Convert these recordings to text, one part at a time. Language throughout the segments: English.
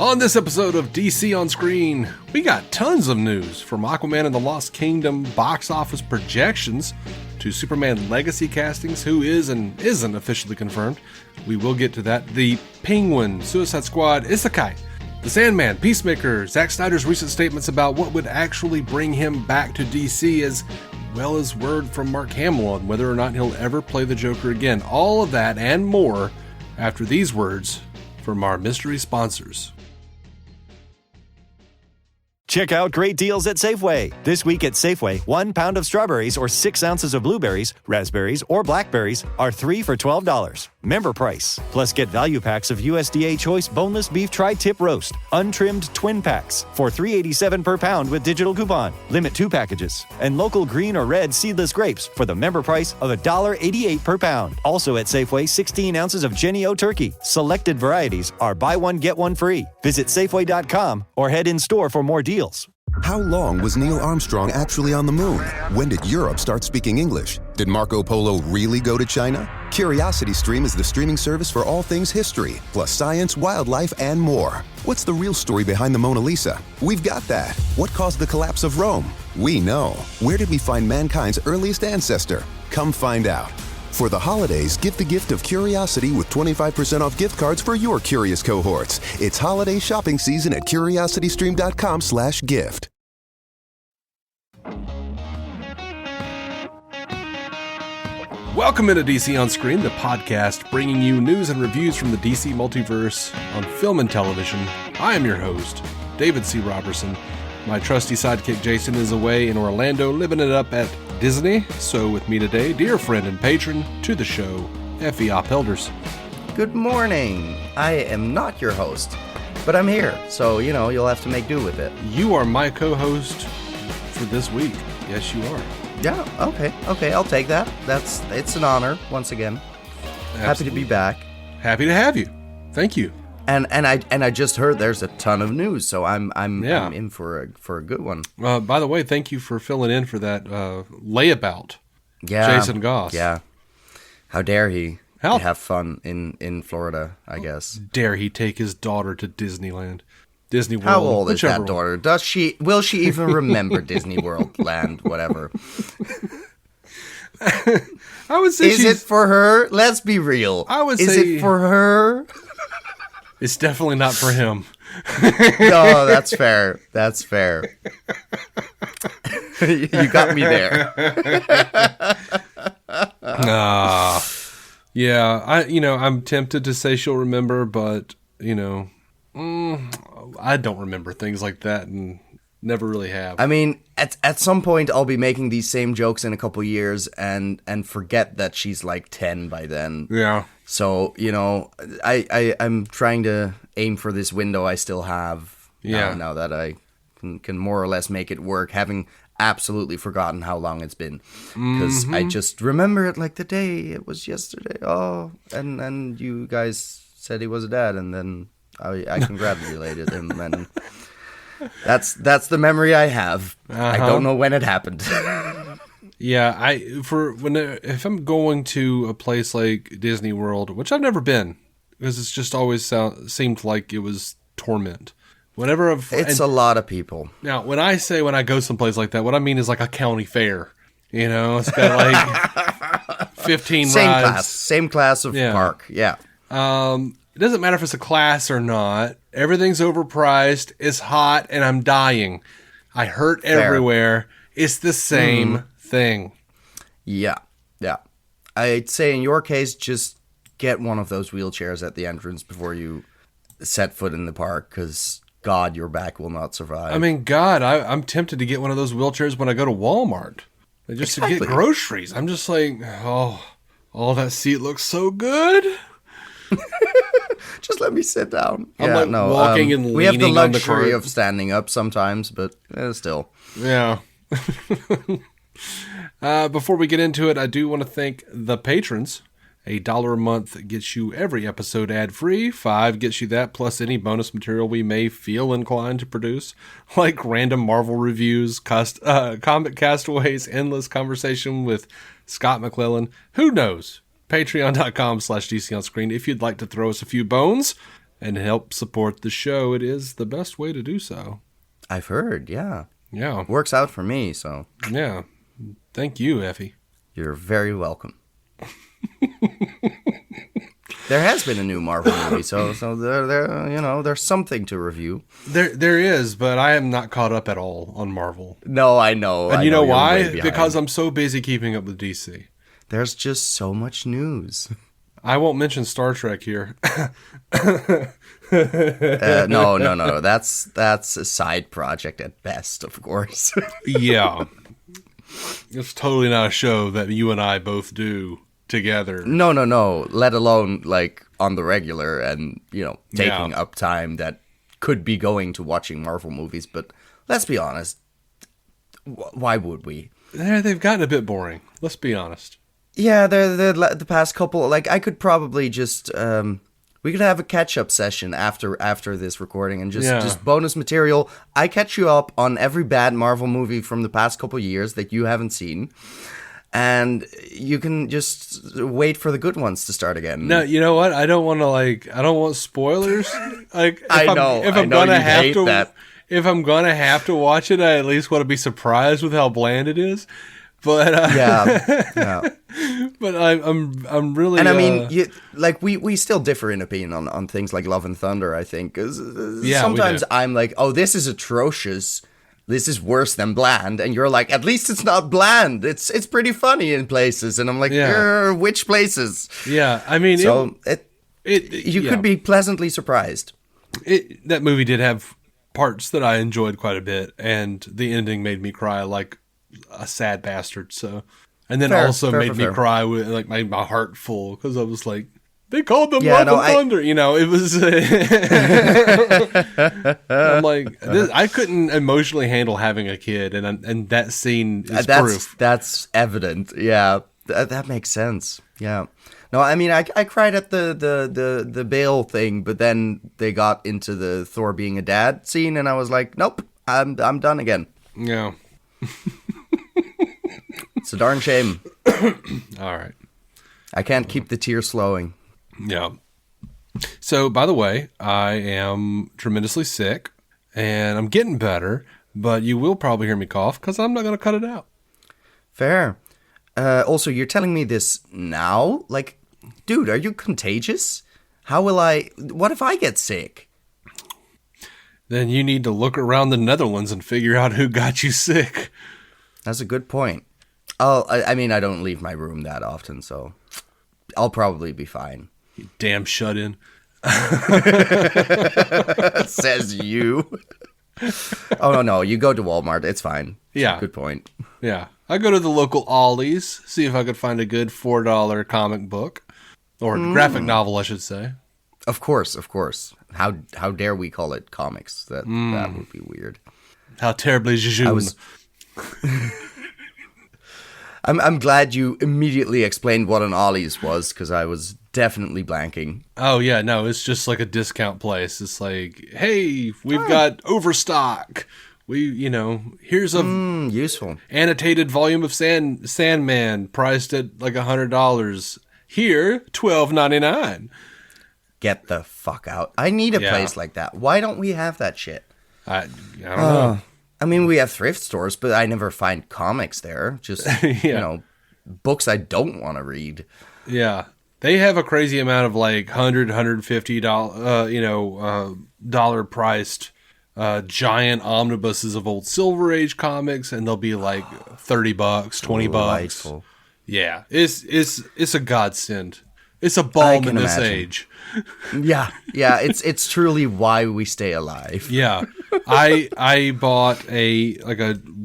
On this episode of DC on Screen, we got tons of news, from Aquaman and the Lost Kingdom box office projections to Superman Legacy castings, who is and isn't officially confirmed. We will get to that. The Penguin, Suicide Squad, Isekai, the Sandman, Peacemaker, Zack Snyder's recent statements about what would actually bring him back to DC, as well as word from Mark Hamill on whether or not he'll ever play the Joker again. All of that and more after these words from our mystery sponsors. Check out great deals at Safeway. This week at Safeway, 1 pound of strawberries or 6 ounces of blueberries, raspberries, or blackberries are 3 for $12. Member price. Plus get value packs of USDA Choice Boneless Beef Tri-Tip Roast, untrimmed twin packs for $3.87 per pound with digital coupon. Limit 2 packages. And local green or red seedless grapes for the member price of $1.88 per pound. Also at Safeway, 16 ounces of Jenny O Turkey. Selected varieties are buy one, get one free. Visit Safeway.com or head in store for more deals. How long was Neil Armstrong actually on the moon? When did Europe start speaking English? Did Marco Polo really go to China? CuriosityStream is the streaming service for all things history, plus science, wildlife, and more. What's the real story behind the Mona Lisa? We've got that. What caused the collapse of Rome? We know. Where did we find mankind's earliest ancestor? Come find out. For the holidays, give the gift of curiosity with 25% off gift cards for your curious cohorts. It's holiday shopping season at curiositystream.com/gift. Welcome into DC on Screen, the podcast bringing you news and reviews from the DC multiverse on film and television. I am your host, David C. Robertson. My trusty sidekick Jason is away in Orlando, living it up at Disney. So with me today, dear friend and patron to the show, Effie Oppelders. Good morning. I am not your host, but I'm here, so, you'll have to make do with it. You are my co-host for this week. Yes, you are. Yeah, okay, I'll take that. It's an honor, once again. Absolutely. Happy to be back. Happy to have you. Thank you. And I just heard there's a ton of news, so I'm in for a good one. By the way, thank you for filling in for that layabout. Yeah, Jason Goss. Yeah. How dare he have fun in Florida, I guess. Dare he take his daughter to Disneyland? Disney World. How old is that daughter? Will she even remember Disney World land, whatever? I would say Is it for her? Let's be real. Is it for her? It's definitely not for him. No, that's fair. That's fair. You got me there. Yeah, I'm tempted to say she'll remember, but I don't remember things like that and never really have. I mean, at some point I'll be making these same jokes in a couple years and forget that she's like 10 by then. Yeah. So, I'm trying to aim for this window I still have now that I can more or less make it work, having absolutely forgotten how long it's been. Because I just remember it like the day it was yesterday. Oh, and you guys said he was a dad, and then I congratulated him, and that's the memory I have. I don't know when it happened. Yeah, if I'm going to a place like Disney World, which I've never been, because it's just always seemed like it was torment. It's a lot of people. Now, when I go someplace like that, what I mean is like a county fair. It's got like 15 rides. Same class of park. Yeah. It doesn't matter if it's a class or not. Everything's overpriced. It's hot, and I'm dying. I hurt everywhere. It's the same thing. Yeah. I'd say in your case, just get one of those wheelchairs at the entrance before you set foot in the park, because God, your back will not survive. I mean, God, I'm tempted to get one of those wheelchairs when I go to Walmart. Just to get groceries. I'm just like, that seat looks so good. Just let me sit down. I'm walking and leaning. We have the luxury of standing up sometimes, but still. Yeah. Before we get into it, I do want to thank the patrons. $1 a month gets you every episode ad-free. $5 gets you that, plus any bonus material we may feel inclined to produce, like random Marvel reviews, Comic Castaways, endless conversation with Scott McClellan. Who knows? Patreon.com/DC on Screen if you'd like to throw us a few bones. and help support the show, it is the best way to do so. I've heard, yeah. Yeah. Works out for me, so. Yeah. Thank you, Effie. You're very welcome. There has been a new Marvel movie, so there's something to review. There is, but I am not caught up at all on Marvel. No, I know. And you know why? Because I'm so busy keeping up with DC. There's just so much news. I won't mention Star Trek here. No. That's a side project at best, of course. Yeah. It's totally not a show that you and I both do together. No. Let alone like on the regular and, taking up time that could be going to watching Marvel movies. But let's be honest. Why would we? They've gotten a bit boring. Let's be honest. Yeah, the past couple, like I could probably just we could have a catch-up session after this recording and just bonus material. I catch you up on every bad Marvel movie from the past couple years that you haven't seen, and you can just wait for the good ones to start again. No, you know what? I don't want spoilers. Like, if I'm gonna have to watch it, I at least want to be surprised with how bland it is. But yeah. But I'm really, and I mean, we still differ in opinion on things like Love and Thunder. I think 'cause sometimes I'm like, oh, this is atrocious. This is worse than bland, and you're like, at least it's not bland. It's pretty funny in places, and I'm like, which places? Yeah, I mean, so you could be pleasantly surprised. That movie did have parts that I enjoyed quite a bit, and the ending made me cry like a sad bastard. So, and then made me cry with like my heart full because I was like, they called them Love and Thunder. It was. I'm like, I couldn't emotionally handle having a kid, and that scene is proof. That's evident. Yeah, that makes sense. Yeah. No, I mean, I cried at the Bale thing, but then they got into the Thor being a dad scene, and I was like, nope, I'm done again. Yeah. It's a darn shame. All right. I can't keep the tears flowing. Yeah. So, by the way, I am tremendously sick, and I'm getting better, but you will probably hear me cough because I'm not going to cut it out. Fair. Also, you're telling me this now? Like, dude, are you contagious? What if I get sick? Then you need to look around the Netherlands and figure out who got you sick. That's a good point. I mean, I don't leave my room that often, so I'll probably be fine. You damn shut-in. Says you. Oh, no, you go to Walmart. It's fine. Yeah. Good point. Yeah. I go to the local Ollie's, see if I could find a good $4 comic book. Or graphic novel, I should say. Of course. How dare we call it comics? That would be weird. How terribly jejune. I'm glad you immediately explained what an Ollie's was, because I was definitely blanking. Oh, yeah, no, it's just like a discount place. It's like, hey, we've got overstock. Here's a useful annotated volume of Sandman priced at like $100. Here, $12.99. Get the fuck out. I need a place like that. Why don't we have that shit? I don't know. I mean, we have thrift stores, but I never find comics there. Just, books I don't want to read. Yeah. They have a crazy amount of like $100, $150, dollar priced giant omnibuses of old Silver Age comics, and they'll be like $30, $20. Delightful. Yeah. It's a godsend. It's a balm in this age. Yeah. It's truly why we stay alive. Yeah. I bought a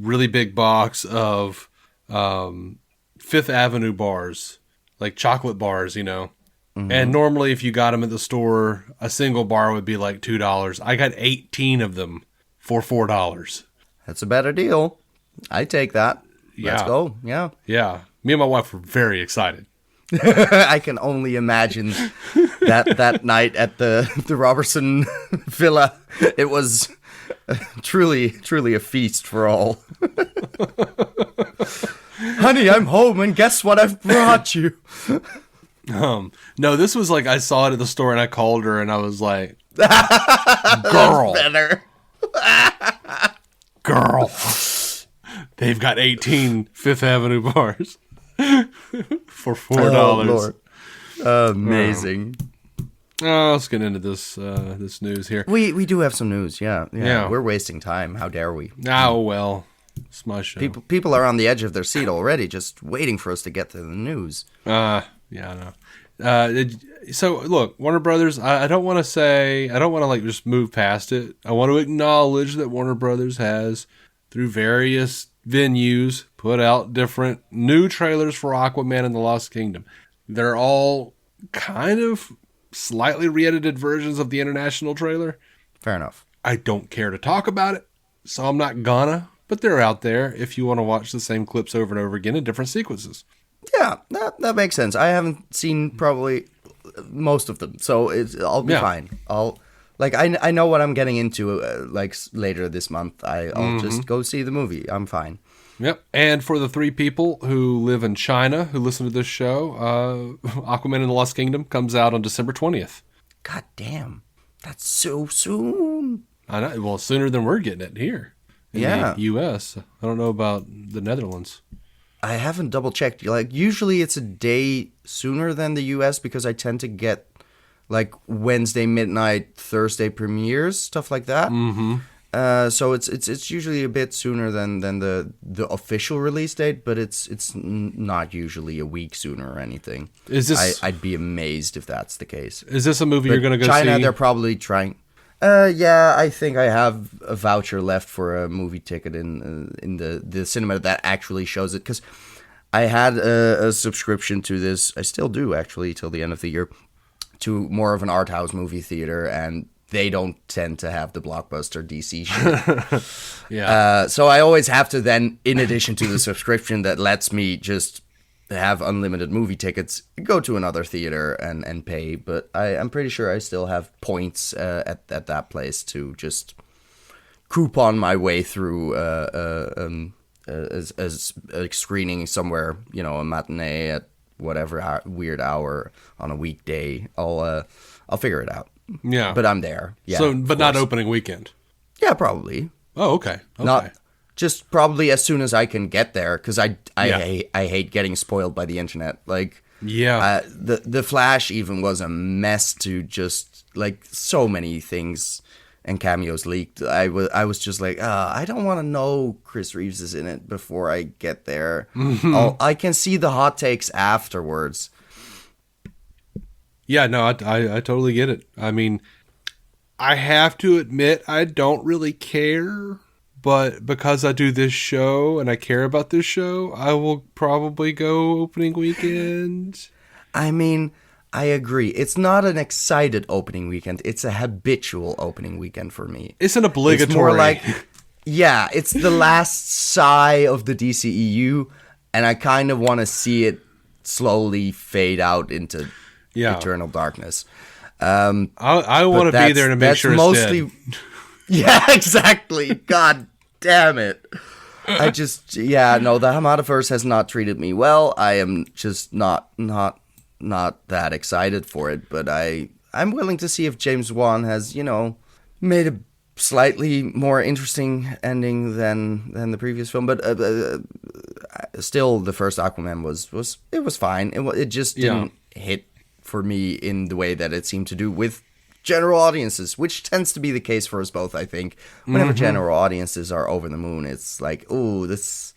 really big box of Fifth Avenue bars, like chocolate bars, Mm-hmm. And normally if you got them at the store, a single bar would be like $2. I got 18 of them for $4. That's a better deal. I take that. Yeah. Let's go. Yeah. Yeah. Me and my wife were very excited. I can only imagine that night at the Robertson Villa. It was truly a feast for all. Honey, I'm home, and guess what I've brought you? No, this was like I saw it at the store, and I called her, and I was like, Girl. That's better. Girl. They've got 18 Fifth Avenue bars for $4. Oh, Lord. Amazing. Let's get into this news here. We do have some news, yeah. We're wasting time. How dare we? Oh, well. It's my show. People are on the edge of their seat already, just waiting for us to get to the news. Yeah, I know. So, look, Warner Brothers, I don't want to like just move past it. I want to acknowledge that Warner Brothers has, through various venues, put out different new trailers for Aquaman and the Lost Kingdom. They're all kind of slightly re-edited versions of the international trailer. Fair enough. I don't care to talk about it, so I'm not gonna, but they're out there if you want to watch the same clips over and over again in different sequences. Yeah, that makes sense. I haven't seen probably most of them, so I'll be fine. I know what I'm getting into later this month. I'll just go see the movie. I'm fine. Yep. And for the 3 people who live in China who listen to this show, Aquaman and the Lost Kingdom comes out on December 20th. God damn. That's so soon. I know. Well, sooner than we're getting it here in the U.S. I don't know about the Netherlands. I haven't double checked. Like, usually it's a day sooner than the U.S. because I tend to get like Wednesday midnight, Thursday premieres, stuff like that. Mm-hmm. So it's usually a bit sooner than the official release date, but it's not usually a week sooner or anything. Is this? I'd be amazed if that's the case. Is this a movie you're going to go China, see? they're probably trying. Yeah, I think I have a voucher left for a movie ticket in the cinema that actually shows it, because I had a subscription to this. I still do, actually, till the end of the year, to more of an art house movie theater, and they don't tend to have the blockbuster DC shit. Yeah. So I always have to then, in addition to the subscription that lets me just have unlimited movie tickets, go to another theater and pay. But I'm pretty sure I still have points at that place to just coupon my way through as a screening somewhere, a matinee at whatever weird hour on a weekday. I'll figure it out. Yeah. But I'm there. Yeah. So, but not opening weekend. Yeah, probably. Oh, okay. Not just probably as soon as I can get there, because I hate getting spoiled by the internet. Like, yeah, the Flash even was a mess to just, like, so many things and cameos leaked. I was just like, I don't want to know Chris Reeves is in it before I get there. Mm-hmm. I can see the hot takes afterwards. Yeah, no, I totally get it. I mean, I have to admit, I don't really care, but because I do this show and I care about this show, I will probably go opening weekend. I mean, I agree. It's not an excited opening weekend. It's a habitual opening weekend for me. It's an obligatory. It's more like, yeah, it's the last sigh of the DCEU, and I kind of want to see it slowly fade out into eternal darkness. I want to be there to make sure it's mostly dead. Yeah, exactly. God damn it. The Hamadaverse has not treated me well. I am just not that excited for it, but I'm willing to see if James Wan has, made a slightly more interesting ending than the previous film. But still, the first Aquaman was fine. It just didn't hit for me in the way that it seemed to do with general audiences, which tends to be the case for us both, I think. Whenever general audiences are over the moon, it's like, ooh, this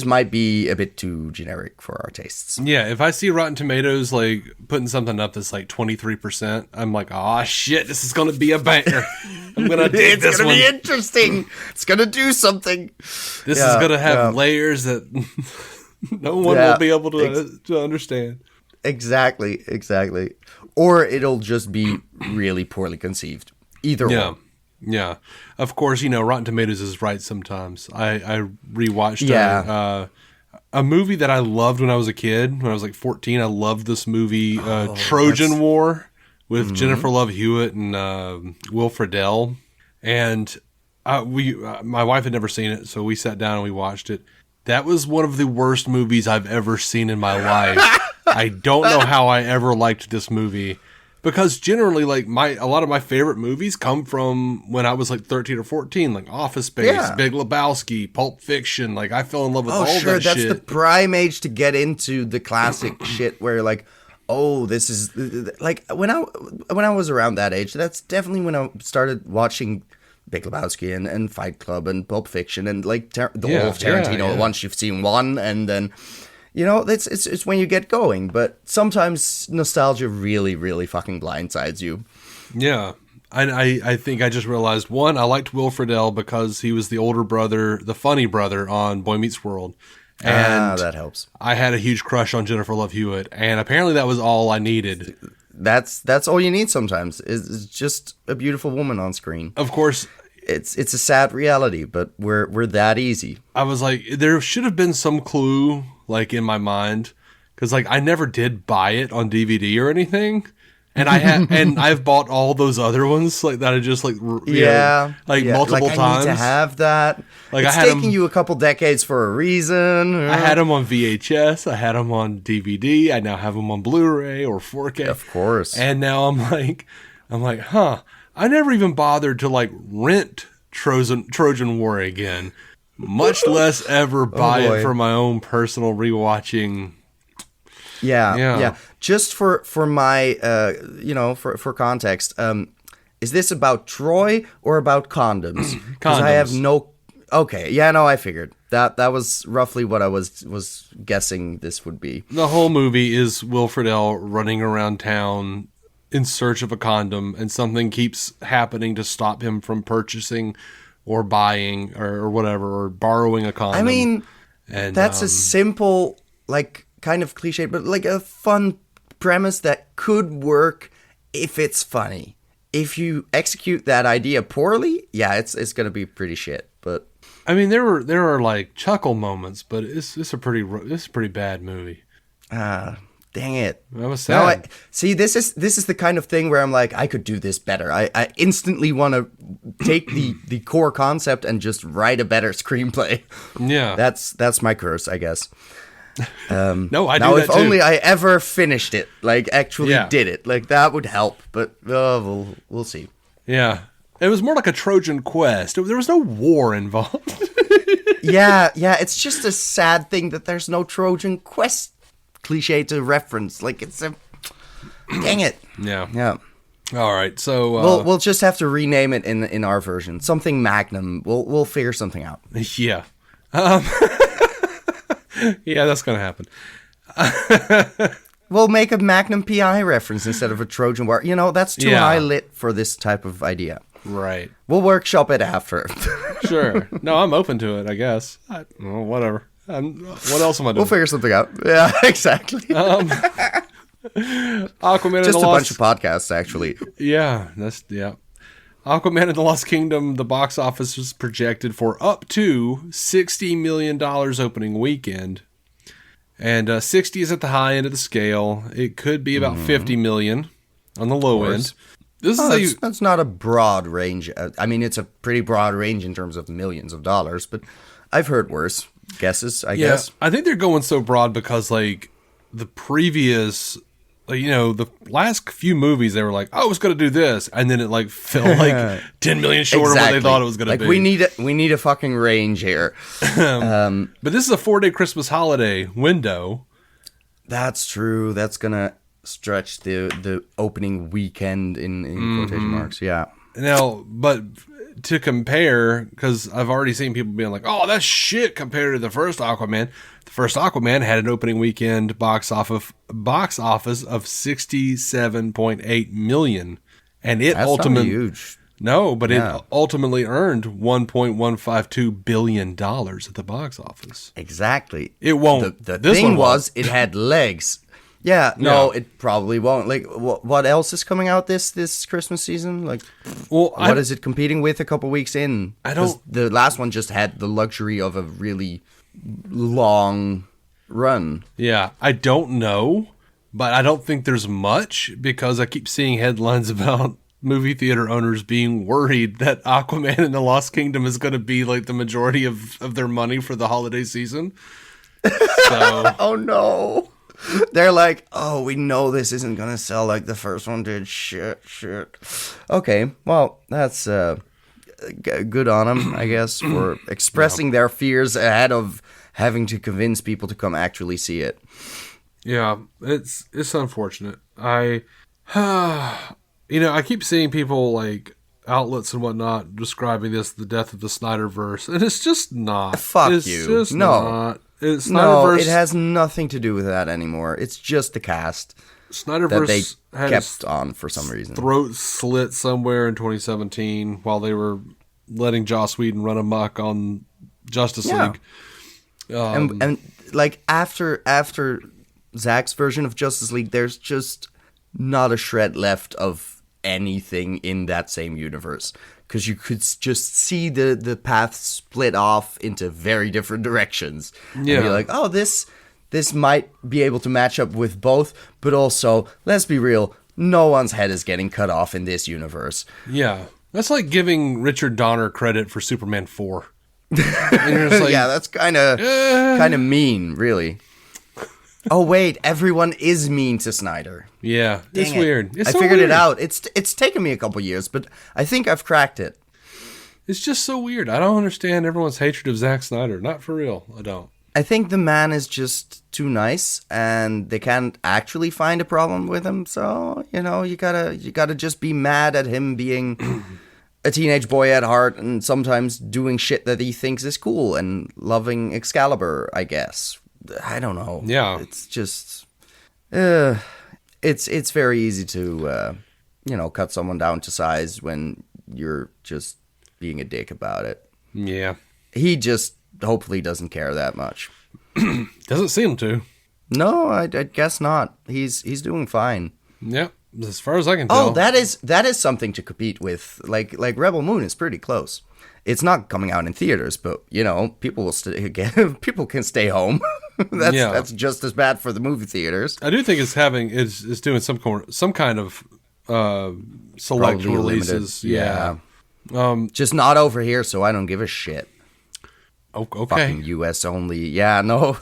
might be a bit too generic for our tastes. Yeah, if I see Rotten Tomatoes like putting something up that's like 23%, I'm like, oh shit, this is gonna be a banger. I'm gonna dig this one. It's gonna be interesting. It's gonna do something. This is gonna have layers that no one will be able to understand. Exactly. Or it'll just be really poorly conceived. Either one. Yeah. Of course, Rotten Tomatoes is right sometimes. I rewatched a movie that I loved when I was a kid. When I was like 14, I loved this movie, Trojan War, with Jennifer Love Hewitt and Will Friedle. And my wife had never seen it, so we sat down and we watched it. That was one of the worst movies I've ever seen in my life. I don't know how I ever liked this movie. because generally, like, a lot of my favorite movies come from when I was like 13 or 14, like Office Space, Big Lebowski, Pulp Fiction. Like, I fell in love with all that shit. That's the prime age to get into the classic shit where you're like, oh, this is like when I was around that age. That's definitely when I started watching Big Lebowski and Fight Club and Pulp Fiction and like the whole of Tarantino. Once you've seen one, and then it's when you get going. But sometimes nostalgia really, really fucking blindsides you. Yeah. I think I just realized, one, I liked Will Friedle because he was the older brother, the funny brother on Boy Meets World. And that helps. I had a huge crush on Jennifer Love Hewitt, and apparently that was all I needed. That's all you need sometimes, is just a beautiful woman on screen. Of course. It's a sad reality, but we're that easy. I was like, there should have been some clue, like, in my mind, because, like, I never did buy it on DVD or anything. And I've bought all those other ones like that. I just multiple times. I need to have that. Like, it's taking you a couple decades for a reason. I had them on VHS. I had them on DVD. I now have them on Blu-ray or 4K. Of course. And now I'm like, huh? I never even bothered to like rent Trojan War again, much less ever buy it for my own personal rewatching. Yeah. Just for my, for context, is this about Troy or about condoms? Because I have no. Okay, yeah, no, I figured that was roughly what I was guessing this would be. The whole movie is Will Friedle running around town in search of a condom, and something keeps happening to stop him from purchasing or buying or whatever, or borrowing a condom. I mean, that's a simple, like, kind of cliche, but like a fun premise that could work if it's funny. If you execute that idea poorly, it's going to be pretty shit. But I mean, there are like chuckle moments, but it's a pretty bad movie. Dang it! That was sad. See, this is the kind of thing where I'm like, I could do this better. I instantly want to take the core concept and just write a better screenplay. Yeah, that's my curse, I guess. No, I do now that if too. only I ever finished it, like actually did it, like that would help. But we'll see. Yeah, it was more like a Trojan quest. There was no war involved. yeah, it's just a sad thing that there's no Trojan quest cliche to reference. Like, it's a dang it. Yeah. All right, so we'll just have to rename it in our version. Something Magnum. We'll figure something out. Yeah. Yeah, that's gonna happen. We'll make a Magnum PI reference instead of a Trojan War. That's too high lit for this type of idea. Right. We'll workshop it after. Sure. No, I'm open to it, I guess. Whatever. What else am I doing? We'll figure something out. Yeah, exactly. Aquaman just a bunch of podcasts, actually. Yeah. Aquaman and the Lost Kingdom, the box office was projected for up to $60 million opening weekend. And 60 is at the high end of the scale. It could be about 50 million on the low end. That's not a broad range. I mean, it's a pretty broad range in terms of millions of dollars, but I've heard worse guesses, I guess. I think they're going so broad because, like, the previous, the last few movies, they were like, oh, it's going to do this. And then it, like, fell, like, 10 million short of what they thought it was going to be. We need a fucking range here. But this is a 4-day Christmas holiday window. That's true. That's going to stretch the opening weekend in quotation marks. Yeah. Now, but to compare, because I've already seen people being like, oh, that's shit compared to the first Aquaman. The first Aquaman had an opening weekend box office of 67.8 million, and it ultimately huge. No, but it ultimately earned $1.152 billion at the box office. Exactly. It won't. The thing was, it had legs. Yeah, no, it probably won't. Like, what else is coming out this Christmas season? Like, what is it competing with a couple weeks in? The last one just had the luxury of a really long run. Yeah, I don't know, but I don't think there's much because I keep seeing headlines about movie theater owners being worried that Aquaman and the Lost Kingdom is going to be like the majority of their money for the holiday season. So, oh no. They're like, oh, we know this isn't gonna sell like the first one did. Shit. Okay, well, that's good on them, I guess, for expressing their fears ahead of having to convince people to come actually see it. Yeah, it's unfortunate. I keep seeing people like outlets and whatnot describing this the death of the Snyderverse, and it's just not. Fuck it's you. Just no, not. It's no, Snyderverse, it has nothing to do with that anymore. It's just the cast Snyderverse that they had kept on for some reason. Throat slit somewhere in 2017 while they were letting Joss Whedon run amok on Justice League. And like after Zack's version of Justice League, there's just not a shred left of anything in that same universe, because you could just see the path split off into very different directions. Yeah. And be like, oh, this might be able to match up with both, but also, let's be real, no one's head is getting cut off in this universe. Yeah. That's like giving Richard Donner credit for Superman 4. And you're just like, yeah, that's kind of mean, really. Oh wait, everyone is mean to Snyder. Yeah, Dang it's it. weird. It's I so figured weird. it out. It's taken me a couple years, but I think I've cracked it. It's just so weird. I don't understand everyone's hatred of Zack Snyder. Not for real. I don't. I think the man is just too nice, and they can't actually find a problem with him. So you gotta just be mad at him being a teenage boy at heart, and sometimes doing shit that he thinks is cool, and loving Excalibur, I guess. I don't know. Yeah. It's just, it's very easy to, cut someone down to size when you're just being a dick about it. Yeah. He just hopefully doesn't care that much. Doesn't seem to. No, I guess not. He's doing fine. Yeah. As far as I can tell. Oh, that is something to compete with. Like Rebel Moon is pretty close. It's not coming out in theaters, but people will people can stay home. That's just as bad for the movie theaters. I do think it's doing some kind of select Probably releases. limited. Yeah. Just not over here, so I don't give a shit. Okay. Fucking US only. Yeah, no.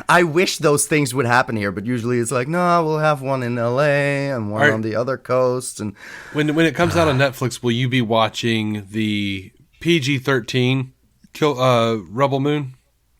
I wish those things would happen here, but usually it's like, no, we'll have one in LA and one on the other coast. And when it comes out on Netflix, will you be watching the PG-13 Rebel Moon?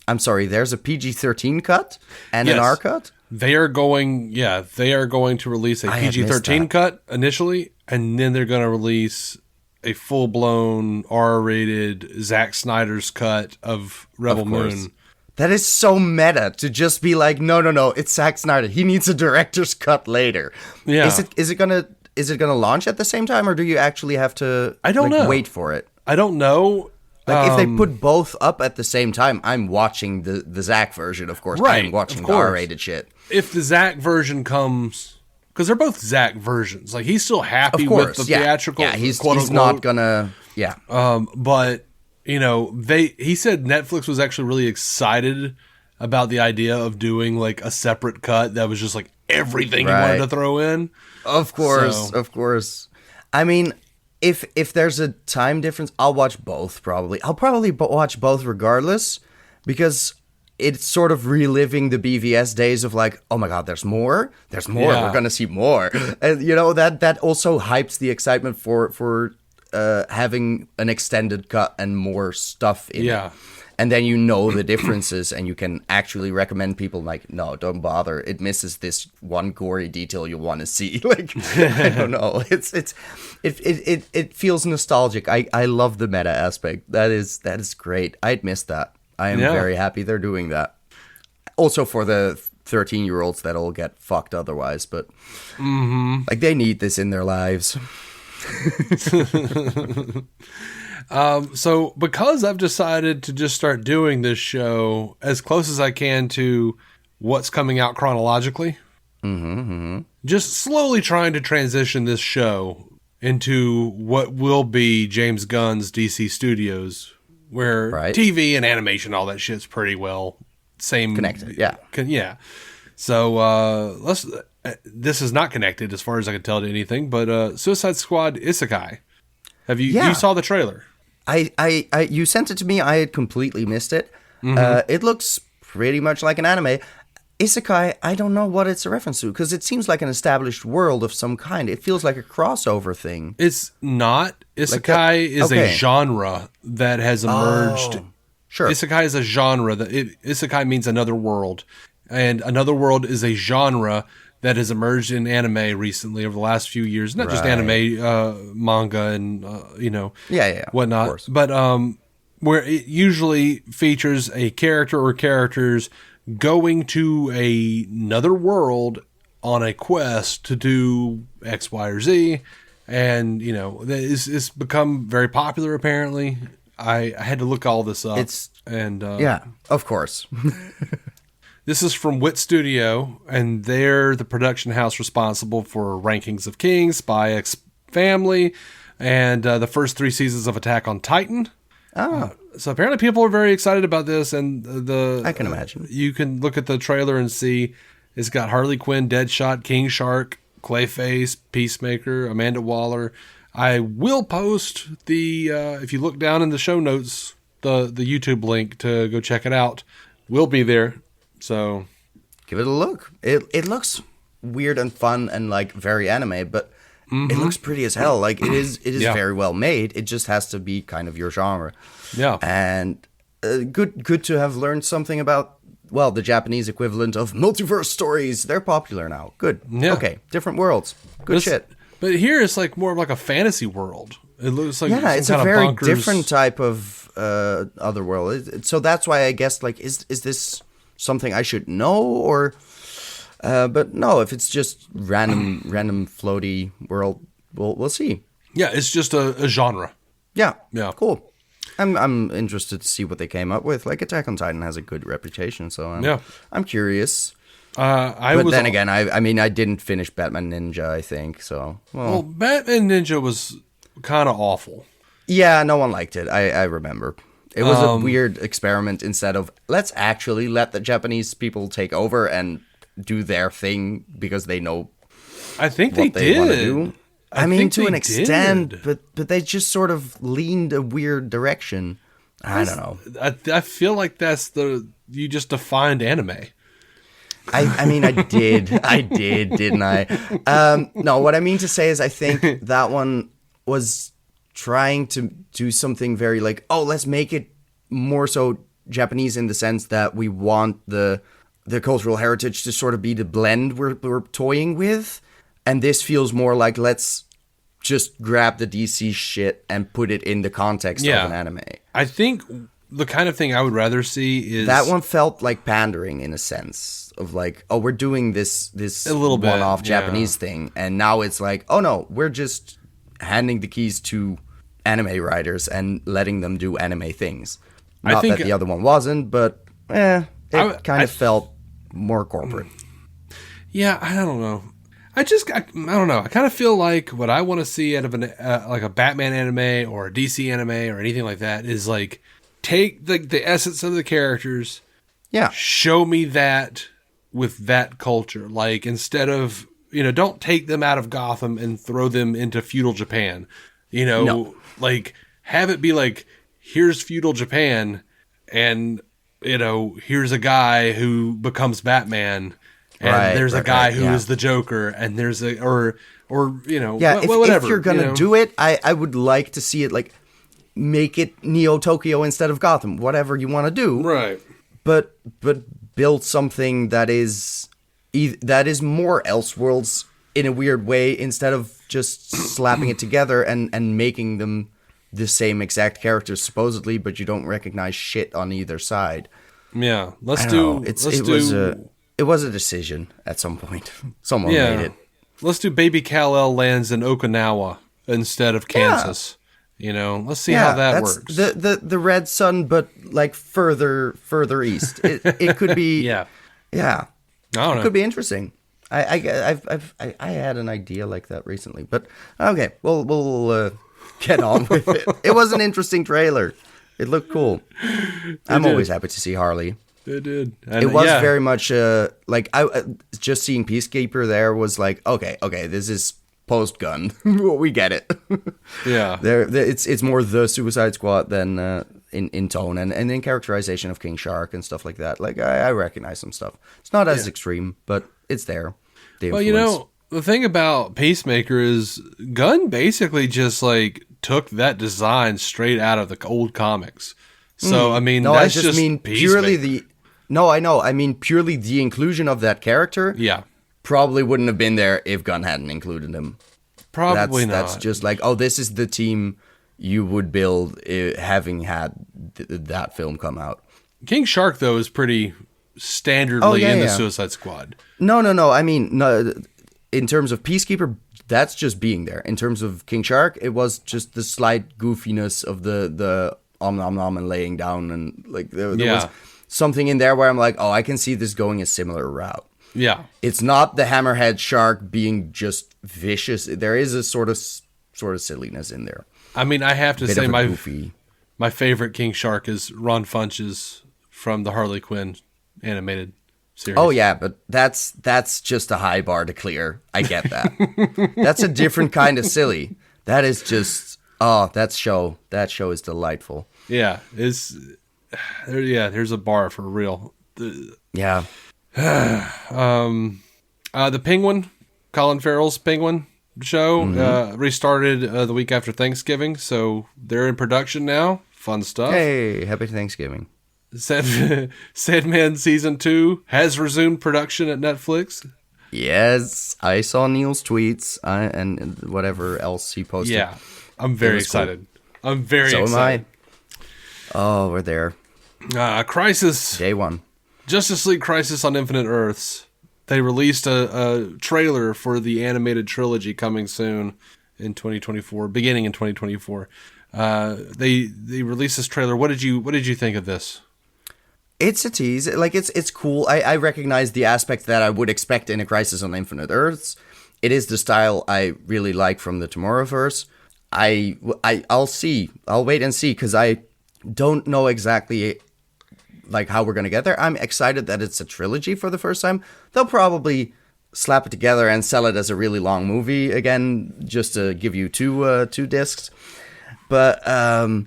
I'm sorry, there's a PG-13 cut and an R cut? They are going to release a PG-13 cut initially, and then they're going to release a full-blown R-rated Zack Snyder's cut of Rebel Moon. That is so meta to just be like, no, it's Zack Snyder. He needs a director's cut later. Yeah. Is it gonna launch at the same time, or do you actually have to wait for it? I don't know. Like, if they put both up at the same time, I'm watching the Zack version, of course. Right, I'm watching of the course. R-rated shit. If the Zack version comes, because they're both Zack versions. Like, he's still happy with the theatrical. Yeah, he's quote unquote. not gonna. Yeah. But he said Netflix was actually really excited about the idea of doing like a separate cut that was just like everything he wanted to throw in. Of course. I mean, if there's a time difference, I'll watch both probably. I'll probably watch both regardless, because it's sort of reliving the BVS days of like, oh my god, there's more, Yeah. we're gonna see more, and that also hypes the excitement for having an extended cut and more stuff in it. And then the differences, and you can actually recommend people like, no, don't bother. It misses this one gory detail you want to see. Like, I don't know. It feels nostalgic. I love the meta aspect. That is great. I'd missed that. I am very happy they're doing that. Also for the 13-year-olds that'll get fucked otherwise, but like, they need this in their lives. So because I've decided to just start doing this show as close as I can to what's coming out chronologically, just slowly trying to transition this show into what will be James Gunn's DC Studios, where TV and animation, all that shit's pretty well same connected. Yeah. So this is not connected as far as I can tell to anything, but Suicide Squad Isekai. Have you you saw the trailer? I you sent it to me. I had completely missed it. It looks pretty much like an anime. Isekai, I don't know what it's a reference to, because it seems like an established world of some kind. It feels like a crossover thing. It's not. Isekai is a genre that has emerged. Oh, sure. Isekai is a genre. Isekai means another world. And another world is a genre that has emerged in anime recently over the last few years. Not just anime, manga, and, whatnot. Of course. But where it usually features a character or characters going to another world on a quest to do X, Y, or Z. And, it's become very popular, apparently. I had to look all this up. Yeah, of course. This is from Wit Studio, and they're the production house responsible for Rankings of Kings, Spy X Family, and the first 3 seasons of Attack on Titan. So apparently people are very excited about this, and I can imagine. You can look at the trailer and see it's got Harley Quinn, Deadshot, King Shark, Clayface, Peacemaker, Amanda Waller. I will post the if you look down in the show notes, the YouTube link to go check it out will be there. So give it a look. It looks weird and fun and like very anime, but it looks pretty as hell. Like it is very well made. It just has to be kind of your genre. Yeah. And good to have learned something about, well, the Japanese equivalent of multiverse stories. They're popular now. Good. Yeah. Okay. Different worlds. Good shit. But here it's like more of like a fantasy world. It looks like it's a very different type of other world. So that's why I guess like is this something I should know or but no, if it's just random floaty world, we'll see. Yeah, it's just a genre. Yeah. Cool. I'm interested to see what they came up with. Like Attack on Titan has a good reputation, so I'm curious. Again, I mean, I didn't finish Batman Ninja, I think, so. Well, Batman Ninja was kind of awful. Yeah, no one liked it. I remember. It was a weird experiment. Instead of let's actually let the Japanese people take over and do their thing because they know. I think what they want to did. do. I mean, to an extent, but they just sort of leaned a weird direction. I don't know. I feel like you just defined anime. I mean, I did, didn't I? No, what I mean to say is I think that one was trying to do something very like, oh, let's make it more so Japanese in the sense that we want the cultural heritage to sort of be the blend we're toying with. And this feels more like let's just grab the DC shit and put it in the context of an anime. I think the kind of thing I would rather see is... That one felt like pandering in a sense of like, oh, we're doing this a little bit, one-off Japanese thing. And now it's like, oh no, we're just handing the keys to anime writers and letting them do anime things. Not that the other one wasn't, but it kind of felt more corporate. Yeah, I don't know. I don't know. I kind of feel like what I want to see out of like a Batman anime or a DC anime or anything like that is like take the essence of the characters. Yeah. Show me that with that culture. Like instead of, don't take them out of Gotham and throw them into feudal Japan. Like have it be like, here's feudal Japan and, here's a guy who becomes Batman. And there's a guy who is the Joker, and there's whatever. If you're gonna do it, I would like to see it like make it Neo Tokyo instead of Gotham, whatever you want to do. Right. But build something that is more Elseworlds in a weird way instead of just slapping it together and making them the same exact characters supposedly, but you don't recognize shit on either side. Yeah, It was a decision at some point. Someone made it. Let's do Baby Kal-El lands in Okinawa instead of Kansas. Let's see how that works. The Red Sun, but like further east. It could be. Yeah. I don't know. It could be interesting. I had an idea like that recently, but okay, we'll get on with it. It was an interesting trailer. It looked cool. I'm always happy to see Harley. It did. And it was very much like I just seeing Peacekeeper there was like okay, this is post-gun. We get it. Yeah. It's more the Suicide Squad than in tone and in characterization of King Shark and stuff like that. Like, I recognize some stuff. It's not as extreme, but it's there. Well, you know, the thing about Peacemaker is Gunn basically just like took that design straight out of the old comics. So, I mean, no, that's I just mean purely Peacemaker. No, I know. I mean, purely the inclusion of that character. Yeah. Probably wouldn't have been there if Gunn hadn't included him. Probably not. That's just like, oh, this is the team you would build having had that film come out. King Shark, though, is pretty standardly in the Suicide Squad. No. I mean, no, in terms of Peacekeeper, that's just being there. In terms of King Shark, it was just the slight goofiness of the om nom nom and laying down, and like there was something in there where I'm like, oh, I can see this going a similar route. Yeah, it's not the hammerhead shark being just vicious. There is a sort of silliness in there. I mean, I have to say goofy. My favorite King Shark is Ron Funches from the Harley Quinn animated series. Oh yeah, but that's just a high bar to clear. I get that. That's a different kind of silly. That is just that show is delightful. Yeah, there's a bar for real. Yeah. The Penguin, Colin Farrell's Penguin show, restarted the week after Thanksgiving, so they're in production now. Fun stuff. Hey, happy Thanksgiving. Sandman Season 2 has resumed production at Netflix. Yes, I saw Neil's tweets and whatever else he posted. Yeah, I'm very excited. Cool. I'm very excited. So am I. Oh, we're there. Crisis. Day one. Justice League Crisis on Infinite Earths. They released a trailer for the animated trilogy coming soon in 2024, beginning in 2024. They released this trailer. What did you think of this? It's a tease. Like it's cool. I recognize the aspect that I would expect in a Crisis on Infinite Earths. It is the style I really like from the Tomorrowverse. I'll see. I'll wait and see because I don't know exactly like how we're gonna get there. I'm excited that it's a trilogy for the first time. They'll probably slap it together and sell it as a really long movie again, just to give you two discs. But 10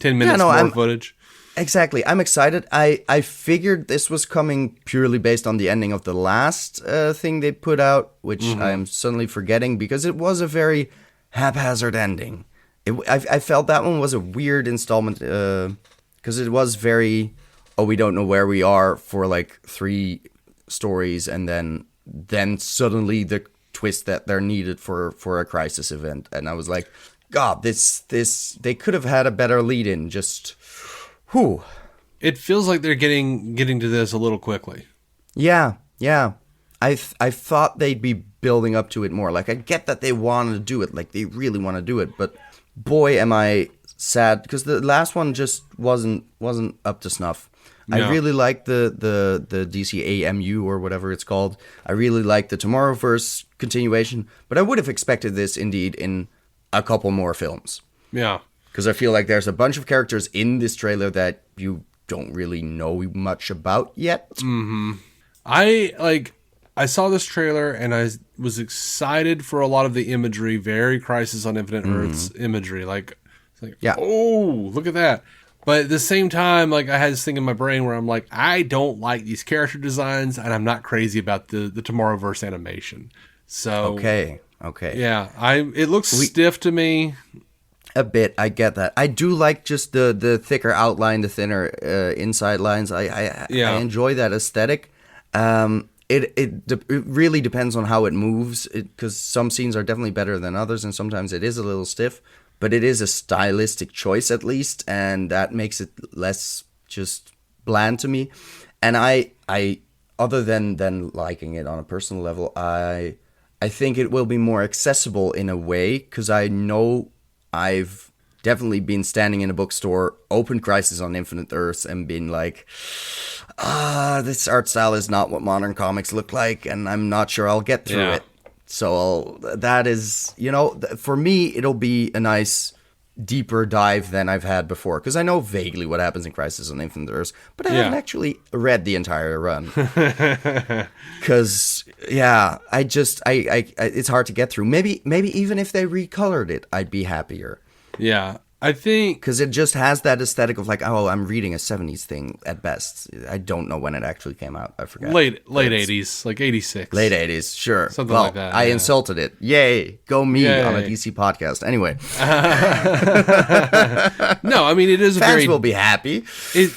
minutes more footage. Exactly. I'm excited. I figured this was coming purely based on the ending of the last thing they put out, which I'm suddenly forgetting because it was a very haphazard ending. I felt that one was a weird installment because it was very, we don't know where we are for like 3 stories, and then suddenly the twist that they're needed for a crisis event. And I was like, God, this they could have had a better lead in. Just, whew. It feels like they're getting to this a little quickly. Yeah. I thought they'd be building up to it more. Like, I get that they want to do it, like they really want to do it, but boy, am I sad because the last one just wasn't up to snuff. No. I really like the DC AMU or whatever it's called. I really like the Tomorrowverse continuation, but I would have expected this indeed in a couple more films. Yeah. Because I feel like there's a bunch of characters in this trailer that you don't really know much about yet. Mm-hmm. I saw this trailer and I was excited for a lot of the imagery, very Crisis on Infinite Earths imagery. Oh, look at that. But at the same time, like I had this thing in my brain where I'm like, I don't like these character designs and I'm not crazy about the Tomorrowverse animation. So Okay. Yeah, it looks stiff to me. A bit, I get that. I do like just the thicker outline, the thinner inside lines. I enjoy that aesthetic. It really depends on how it moves, because some scenes are definitely better than others, and sometimes it is a little stiff. But it is a stylistic choice at least, and that makes it less just bland to me. And I other than liking it on a personal level, I think it will be more accessible in a way, because I know I've definitely been standing in a bookstore, opened Crisis on Infinite Earths, and been like, this art style is not what modern comics look like, and I'm not sure I'll get through it. So that is, for me, it'll be a nice deeper dive than I've had before, because I know vaguely what happens in Crisis on Infinite Earths, but I haven't actually read the entire run. Because, it's hard to get through. Maybe even if they recolored it, I'd be happier. Yeah. I think because it just has that aesthetic of like, oh, I'm reading a 70s thing at best. I don't know when it actually came out. I forget. Late 80s, like 86. Late 80s, sure. Something like that. I insulted it. Yay, go me on a DC podcast. Anyway. No, I mean, it is Fans will be happy.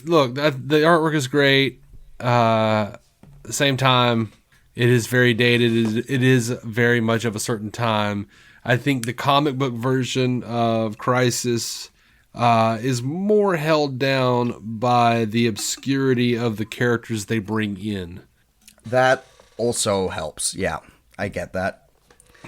Look, the artwork is great. At the same time, it is very dated. It is very much of a certain time. I think the comic book version of Crisis is more held down by the obscurity of the characters they bring in. That also helps. Yeah, I get that.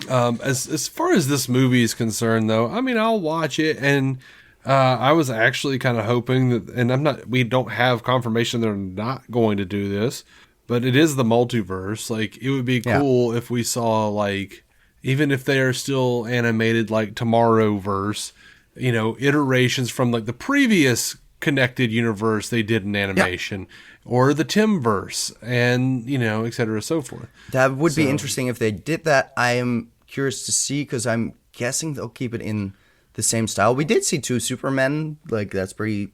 As far as this movie is concerned, though, I mean, I'll watch it, and I was actually kind of hoping that, and we don't have confirmation they're not going to do this, but it is the multiverse. Like, it would be cool if we saw, like, even if they are still animated like Tomorrowverse, iterations from like the previous connected universe they did in animation, or the Timverse, and et cetera, so forth. That would be interesting if they did that. I am curious to see, because I'm guessing they'll keep it in the same style. We did see 2 Supermen, like that's pretty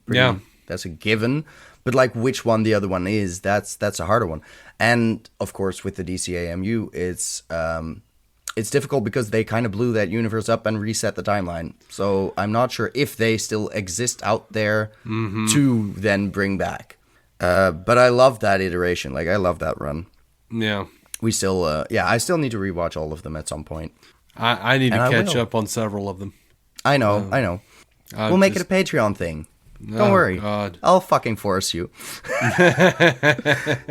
that's a given. But like which one the other one is, that's a harder one. And of course with the DCAMU, it's difficult because they kind of blew that universe up and reset the timeline. So I'm not sure if they still exist out there to then bring back. But I love that iteration. Like, I love that run. Yeah. We still, I still need to rewatch all of them at some point. I need to catch up on several of them. I know. We'll make it a Patreon thing. Don't worry. God. I'll fucking force you.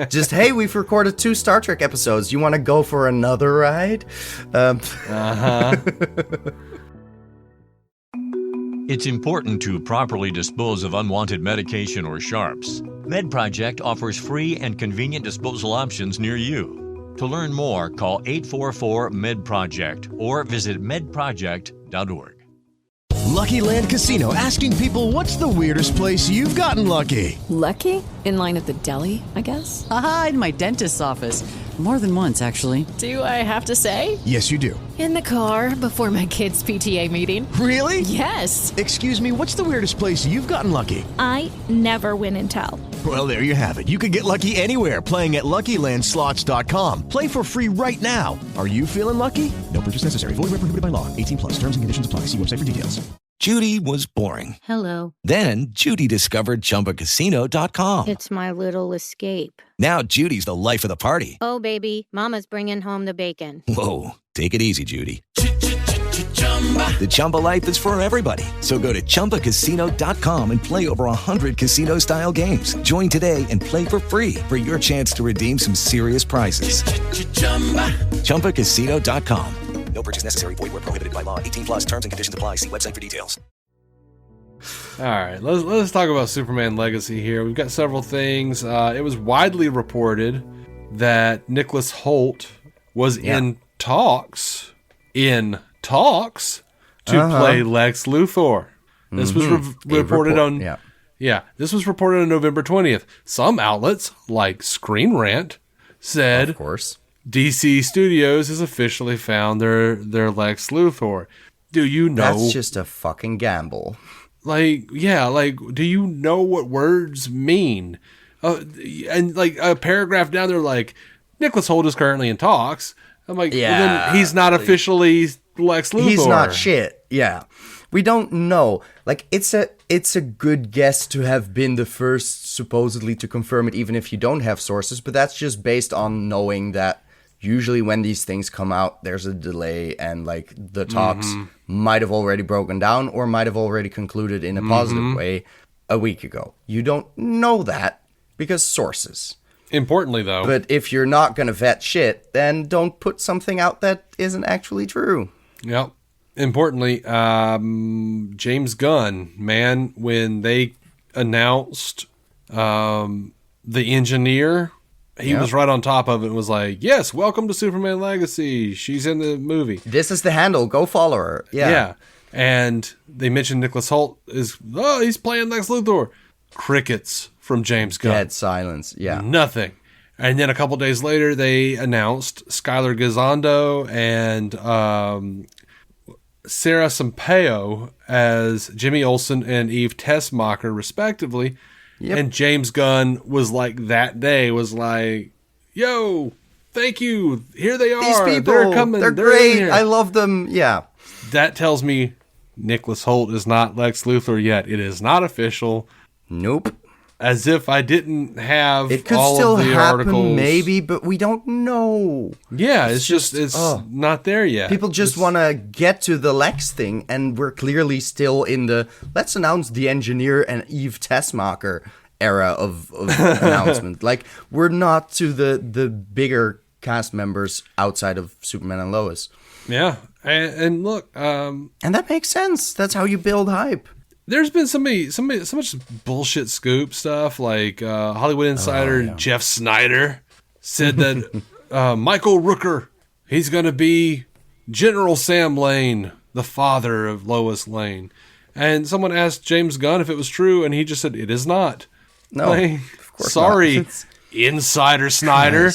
Just, hey, we've recorded 2 Star Trek episodes. You want to go for another ride? It's important to properly dispose of unwanted medication or sharps. MedProject offers free and convenient disposal options near you. To learn more, call 844-MED-PROJECT or visit medproject.org. Lucky Land Casino, asking people, what's the weirdest place you've gotten lucky? Lucky? In line at the deli, I guess? Aha, in my dentist's office. More than once, actually. Do I have to say? Yes, you do. In the car before my kids' PTA meeting. Really? Yes. Excuse me, what's the weirdest place you've gotten lucky? I never win and tell. Well, there you have it. You can get lucky anywhere, playing at LuckyLandSlots.com. Play for free right now. Are you feeling lucky? No purchase necessary. Void where prohibited by law. 18+. Terms and conditions apply. See website for details. Judy was boring. Hello. Then Judy discovered ChumbaCasino.com. It's my little escape. Now Judy's the life of the party. Oh, baby, mama's bringing home the bacon. Whoa, take it easy, Judy. The Chumba life is for everybody. So go to ChumbaCasino.com and play over 100 casino-style games. Join today and play for free for your chance to redeem some serious prizes. ChumbaCasino.com. No purchase necessary. Void where prohibited by law. 18+. Terms and conditions apply. See website for details. All right, let's talk about Superman Legacy here. We've got several things. It was widely reported that Nicholas Hoult was in talks to play Lex Luthor. This was reported on this was reported on November 20th. Some outlets like Screen Rant said, of course, DC Studios has officially found their Lex Luthor. Do you know? That's just a fucking gamble. Do you know what words mean? And like a paragraph down there, like, Nicholas Hoult is currently in talks. I'm like, well, then he's not officially Lex Luthor. He's not shit. Yeah. We don't know. Like, it's a good guess to have been the first supposedly to confirm it, even if you don't have sources, but that's just based on knowing that usually when these things come out, there's a delay, and like the talks might have already broken down or might have already concluded in a positive way a week ago. You don't know that because sources. Importantly, though. But if you're not going to vet shit, then don't put something out that isn't actually true. Yep. Importantly, James Gunn, man, when they announced the engineer, he was right on top of it and was like, yes, welcome to Superman Legacy. She's in the movie. This is the handle. Go follow her. Yeah. And they mentioned Nicholas Hoult he's playing Lex Luthor. Crickets from James Gunn. Dead silence. Yeah. Nothing. And then a couple days later, they announced Skyler Gisondo and Sara Sampaio as Jimmy Olsen and Eve Teschmacher, respectively. Yep. And James Gunn was like, that day, was like, yo, thank you. Here they are. These people, they're coming. They're great. I love them. Yeah. That tells me Nicholas Hoult is not Lex Luthor yet. It is not official. Nope. As if I didn't have it could all still of the happen, articles. maybe, but we don't know. Yeah, it's not there yet. People just want to get to the Lex thing, and we're clearly still in the let's announce the engineer and Eve Teschmacher era of announcement. Like, we're not to the bigger cast members outside of Superman and Lois. Yeah, and look, and that makes sense. That's how you build hype. There's been so much bullshit scoop stuff, like Hollywood Insider Jeff Snyder said that Michael Rooker, he's going to be General Sam Lane, the father of Lois Lane. And someone asked James Gunn if it was true, and he just said, it is not. No, like, of course sorry, not. Insider Snyder.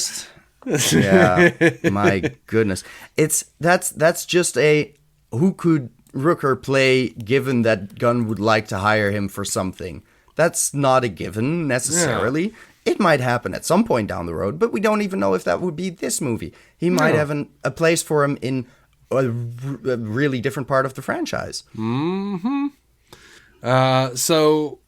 Yeah, my goodness. That's just a who could Rooker play given that Gunn would like to hire him for something. That's not a given necessarily. Yeah. It might happen at some point down the road, but we don't even know if that would be this movie. He might have a place for him in a really different part of the franchise. Mm-hmm. So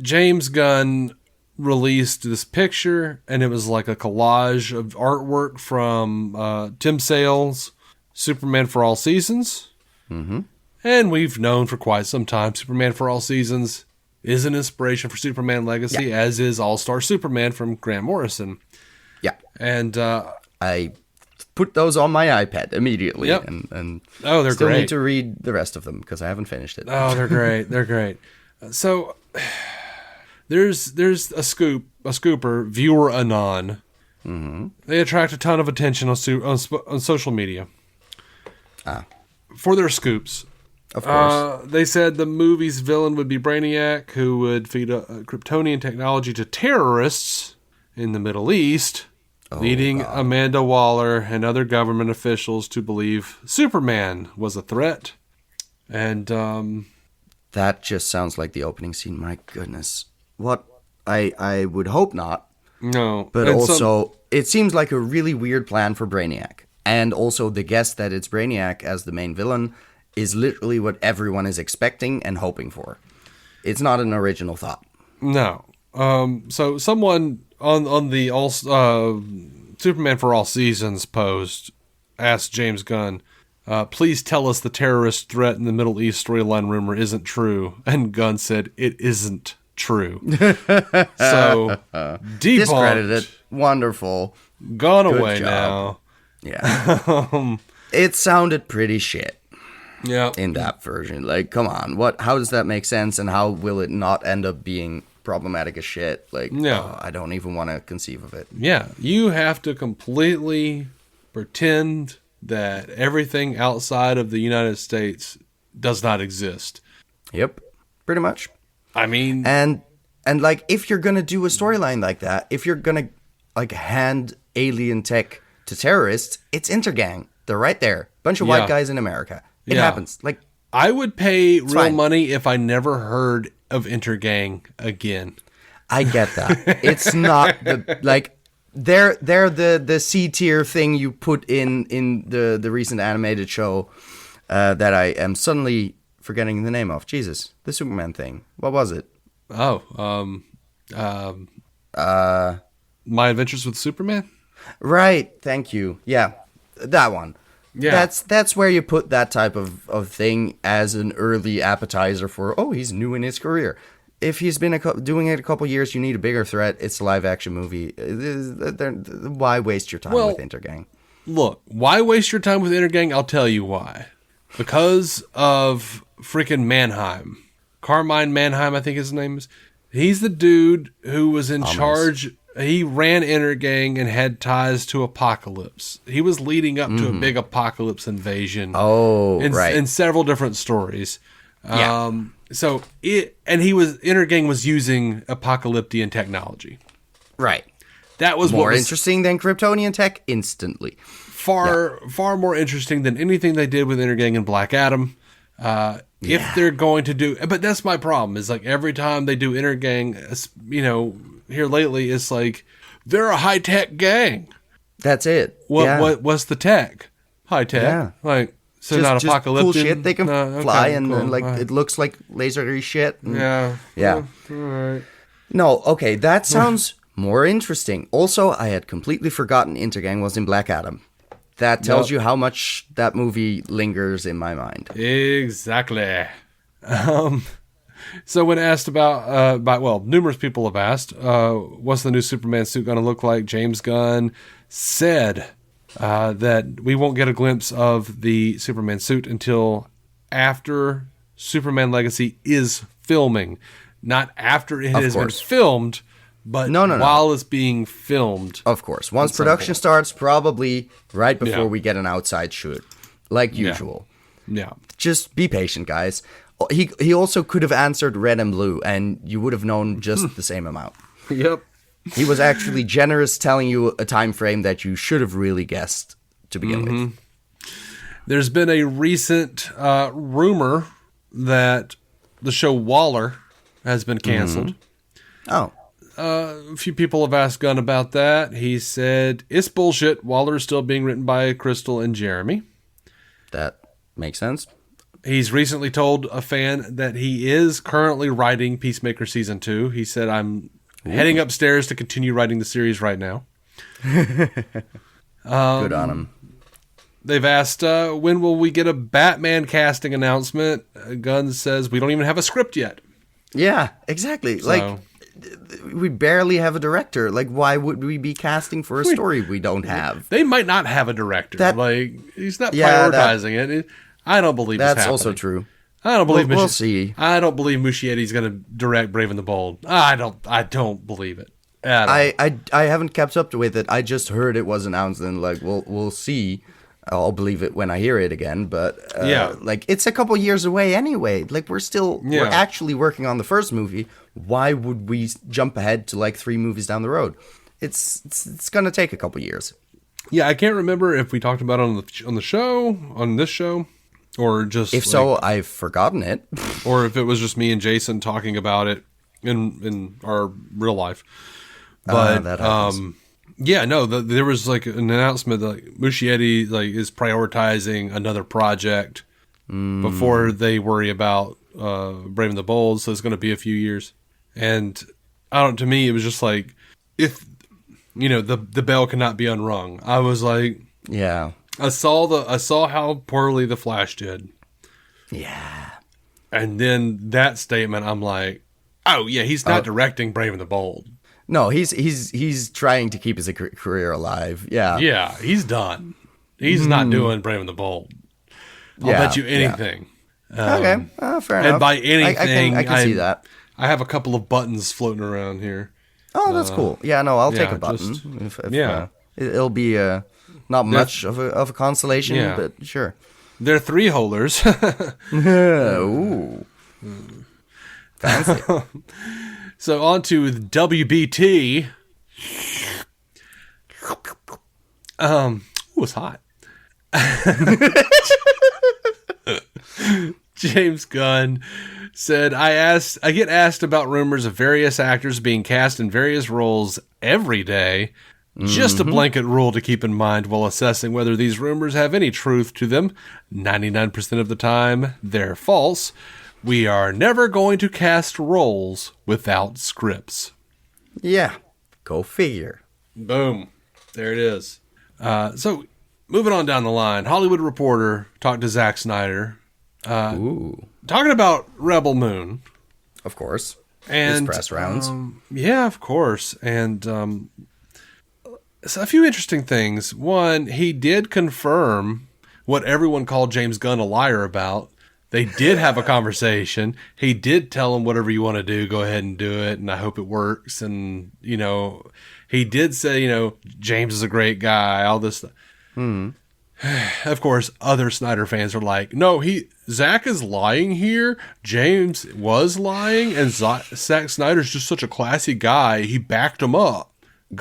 James Gunn released this picture, and it was like a collage of artwork from Tim Sale's Superman for All Seasons. Mm-hmm. And we've known for quite some time Superman for All Seasons is an inspiration for Superman Legacy, as is All-Star Superman from Grant Morrison. Yeah. And I put those on my iPad immediately. Yep. And oh, they're still great. need to read the rest of them because I haven't finished it. Oh, they're great. They're great. So there's a scooper, Viewer Anon. Mm-hmm. They attract a ton of attention on social media. For their scoops. Of course. They said the movie's villain would be Brainiac, who would feed Kryptonian technology to terrorists in the Middle East, leading Amanda Waller and other government officials to believe Superman was a threat. And that just sounds like the opening scene. My goodness. What? I would hope not. No. But also, it seems like a really weird plan for Brainiac. And also the guess that it's Brainiac as the main villain is literally what everyone is expecting and hoping for. It's not an original thought. No. So someone on the Superman for All Seasons post asked James Gunn, please tell us the terrorist threat in the Middle East storyline rumor isn't true. And Gunn said, it isn't true. So debunked. Discredited. Wonderful. Gone Good away job. now. Yeah. It sounded pretty shit. Yeah. In that version. Like, come on. How does that make sense, and how will it not end up being problematic as shit? Like, I don't even want to conceive of it. Yeah. You have to completely pretend that everything outside of the United States does not exist. Yep. Pretty much. I mean, and like, if you're going to do a storyline like that, if you're going to like hand alien tech to terrorists, it's Intergang. They're right there. Bunch of white guys in America. It happens. Like, I would pay real money if I never heard of Intergang again. I get that. It's not they're the C tier thing you put in the recent animated show that I am suddenly forgetting the name of. Jesus, the Superman thing. What was it? Oh, My Adventures with Superman. Right. Thank you. Yeah, that one. Yeah, that's where you put that type of thing as an early appetizer for, he's new in his career. If he's been doing it a couple years, you need a bigger threat. It's a live action movie. Why waste your time with Intergang? Look, why waste your time with Intergang? I'll tell you why. Because of freaking Mannheim. Carmine Mannheim, I think his name is. He's the dude who was in charge. He ran Intergang and had ties to Apocalypse. He was leading up to a big Apocalypse invasion. In several different stories. So Intergang was using Apocalyptian technology. Right. That was more interesting than Kryptonian tech instantly. far more interesting than anything they did with Intergang and Black Adam. If they're going to do, but that's my problem, is like every time they do Intergang, here lately, it's like they're a high tech gang. That's it. What's the tech? High tech. Yeah. Like, so not apocalyptic. Cool shit. They can fly and like it looks like lasery shit. Yeah. All right. No, okay, that sounds more interesting. Also, I had completely forgotten Intergang was in Black Adam. That tells you how much that movie lingers in my mind. Exactly. So when asked about numerous people have asked, what's the new Superman suit going to look like? James Gunn said that we won't get a glimpse of the Superman suit until after Superman Legacy is filming. Not after it has been filmed, but while it's being filmed. Of course. Once production starts, probably right before we get an outside shoot, like usual. Yeah. Just be patient, guys. He also could have answered red and blue, and you would have known just the same amount. Yep. He was actually generous, telling you a time frame that you should have really guessed to begin with. There's been a recent rumor that the show Waller has been canceled. Oh. A few people have asked Gunn about that. He said, it's bullshit. Waller is still being written by Crystal and Jeremy. That makes sense. He's recently told a fan that he is currently writing Peacemaker Season 2. He said, I'm heading upstairs to continue writing the series right now. Good on him. They've asked, when will we get a Batman casting announcement? Gunn says, we don't even have a script yet. Yeah, exactly. So, like, we barely have a director. Like, why would we be casting for a story we don't have? They might not have a director. He's not prioritizing it. I don't believe that's also true. I don't believe we'll see. I don't believe Muschietti's going to direct Brave and the Bold. I don't believe it. I haven't kept up with it. I just heard it was announced, and like we'll see. I'll believe it when I hear it again. But like it's a couple years away anyway. Like we're actually working on the first movie. Why would we jump ahead to like 3 movies down the road? It's going to take a couple years. Yeah, I can't remember if we talked about it on this show. Or just if so, I've forgotten it. Or if it was just me and Jason talking about it in our real life. But that happens. there was like an announcement that like, Muschietti is prioritizing another project before they worry about Brave and the Bold. So it's going to be a few years. And to me, it was just like if the bell cannot be unrung. I was like, yeah. I saw how poorly The Flash did. Yeah. And then that statement, I'm like, oh yeah, he's not directing Brave and the Bold. No, he's trying to keep his career alive. Yeah. Yeah, he's done. He's not doing Brave and the Bold. I'll bet you anything. Yeah. Okay, fair enough. And by anything, I can see that. I have a couple of buttons floating around here. Oh, that's cool. Yeah, no, I'll take a button. It'll be not much of a consolation, but sure. They're 3 holders. Ooh. Fancy. So on to WBT. It was hot. James Gunn said, I get asked about rumors of various actors being cast in various roles every day. Just a blanket rule to keep in mind while assessing whether these rumors have any truth to them. 99% of the time, they're false. We are never going to cast roles without scripts. Yeah, go figure. Boom. There it is. So, moving on down the line, Hollywood Reporter talked to Zack Snyder. Talking about Rebel Moon. Of course. And his press rounds. Yeah, of course. And so a few interesting things. One, he did confirm what everyone called James Gunn a liar about. They did have a conversation. He did tell him, whatever you want to do, go ahead and do it, and I hope it works. And, he did say, James is a great guy, all this stuff. Of course, other Snyder fans are like, no, Zack is lying here. James was lying, and Zack Snyder's just such a classy guy. He backed him up.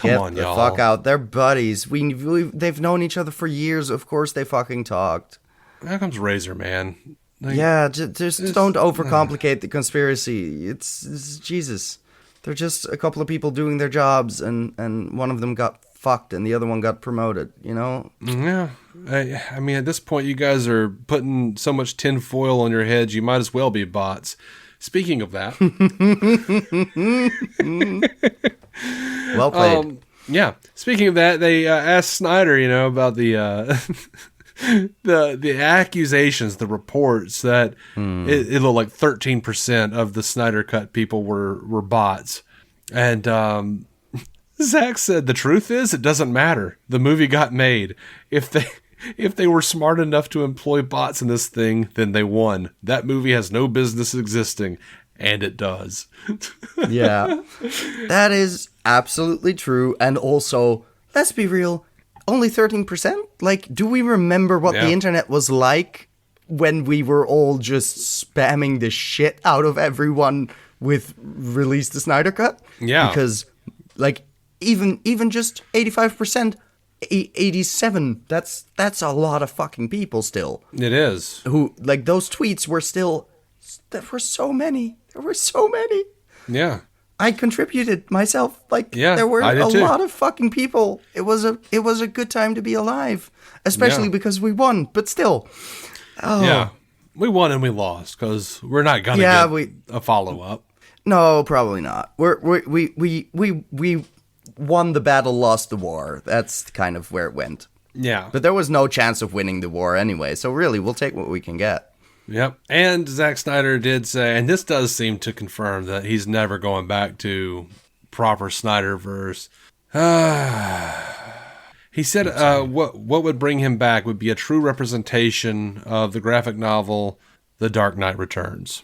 Get on, the y'all. fuck out. They're buddies. They've known each other for years. Of course they fucking talked. How comes Razor, man? Like, yeah, just don't overcomplicate the conspiracy. It's Jesus. They're just a couple of people doing their jobs, and one of them got fucked and the other one got promoted, you know? Yeah. I mean, at this point, you guys are putting so much tinfoil on your heads, you might as well be bots. Speaking of that. Well played. Yeah. Speaking of that, they asked Snyder, about the the accusations, the reports that it looked like 13% of the Snyder Cut people were bots. And Zack said, the truth is, it doesn't matter. The movie got made. If they were smart enough to employ bots in this thing, then they won. That movie has no business existing, and it does. Yeah. That is absolutely true. And also, let's be real, only 13%? Like, do we remember what the internet was like when we were all just spamming the shit out of everyone with release the Snyder Cut? Yeah. Because, like, even just 85%, 87, that's a lot of fucking people still. It is. Who, like, those tweets were still, there were so many. Yeah. I contributed myself. Like, there were a lot of fucking people. It was a good time to be alive, especially because we won. But still, yeah, we won and we lost because we're not gonna get a follow up. No, probably not. We won the battle, lost the war. That's kind of where it went. Yeah, but there was no chance of winning the war anyway. So really, we'll take what we can get. Yep. And Zack Snyder did say, and this does seem to confirm that he's never going back to proper Snyderverse. He said what would bring him back would be a true representation of the graphic novel The Dark Knight Returns.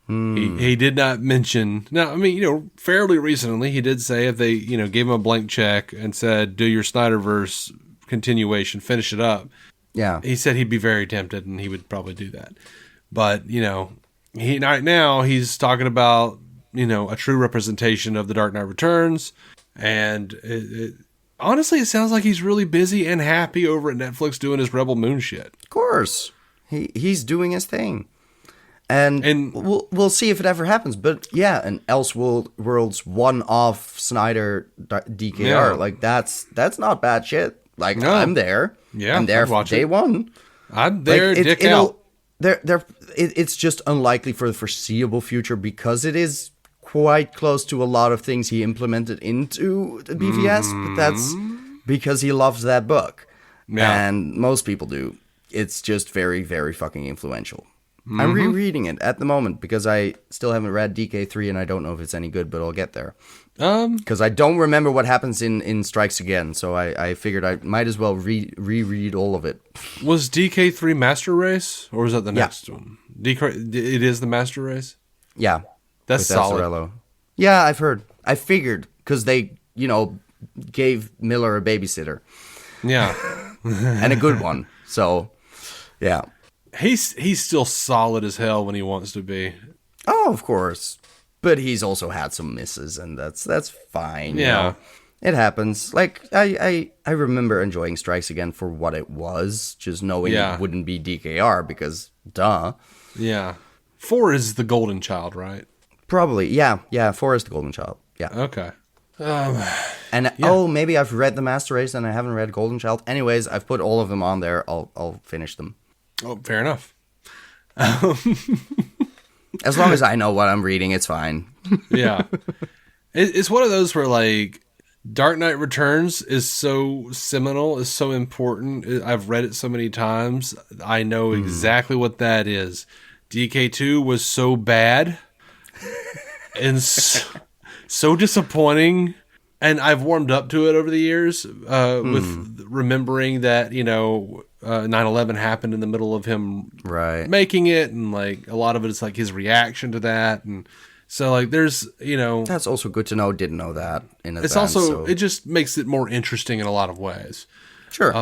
He did not mention... Now, I mean, fairly recently, he did say if they, gave him a blank check and said, do your Snyderverse continuation, finish it up. Yeah. He said he'd be very tempted and he would probably do that. But, right now he's talking about, a true representation of The Dark Knight Returns. And honestly, it sounds like he's really busy and happy over at Netflix doing his Rebel Moon shit. Of course. He's doing his thing. And we'll see if it ever happens. But yeah, an Elseworlds one-off Snyder DKR, like that's not bad shit. Like, no. I'm there. Yeah, I'm there for day one. I'm there, like, dick out. It's just unlikely for the foreseeable future because it is quite close to a lot of things he implemented into the BVS, but that's because he loves that book. Yeah. And most people do. It's just very, very fucking influential. Mm-hmm. I'm rereading it at the moment because I still haven't read DK3 and I don't know if it's any good, but I'll get there. Because I don't remember what happens in Strikes Again, so I figured I might as well reread all of it. Was DK3 Master Race, or was that the next one? It is the Master Race? Yeah. That's solid. Azzarello. Yeah, I've heard. I figured, because they, gave Miller a babysitter. Yeah. And a good one, so, yeah. He's still solid as hell when he wants to be. Oh, of course. But he's also had some misses, and that's fine. Yeah. It happens. Like, I remember enjoying Strikes Again for what it was, just knowing it wouldn't be DKR, because duh. Yeah. 4 is the golden child, right? Probably, yeah. 4 is the golden child, yeah. Okay. Maybe I've read the Master Race and I haven't read Golden Child. Anyways, I've put all of them on there. I'll finish them. Oh, fair enough. As long as I know what I'm reading, it's fine. Yeah. It's one of those where, like, Dark Knight Returns is so seminal, is so important. I've read it so many times. I know exactly what that is. DK2 was so bad and so disappointing. And I've warmed up to it over the years with remembering that, 9/11 happened in the middle of him making it. And, like, a lot of it is, like, his reaction to that. And so, like, there's, That's also good to know. Didn't know that in advance. It's also, it just makes it more interesting in a lot of ways. Sure.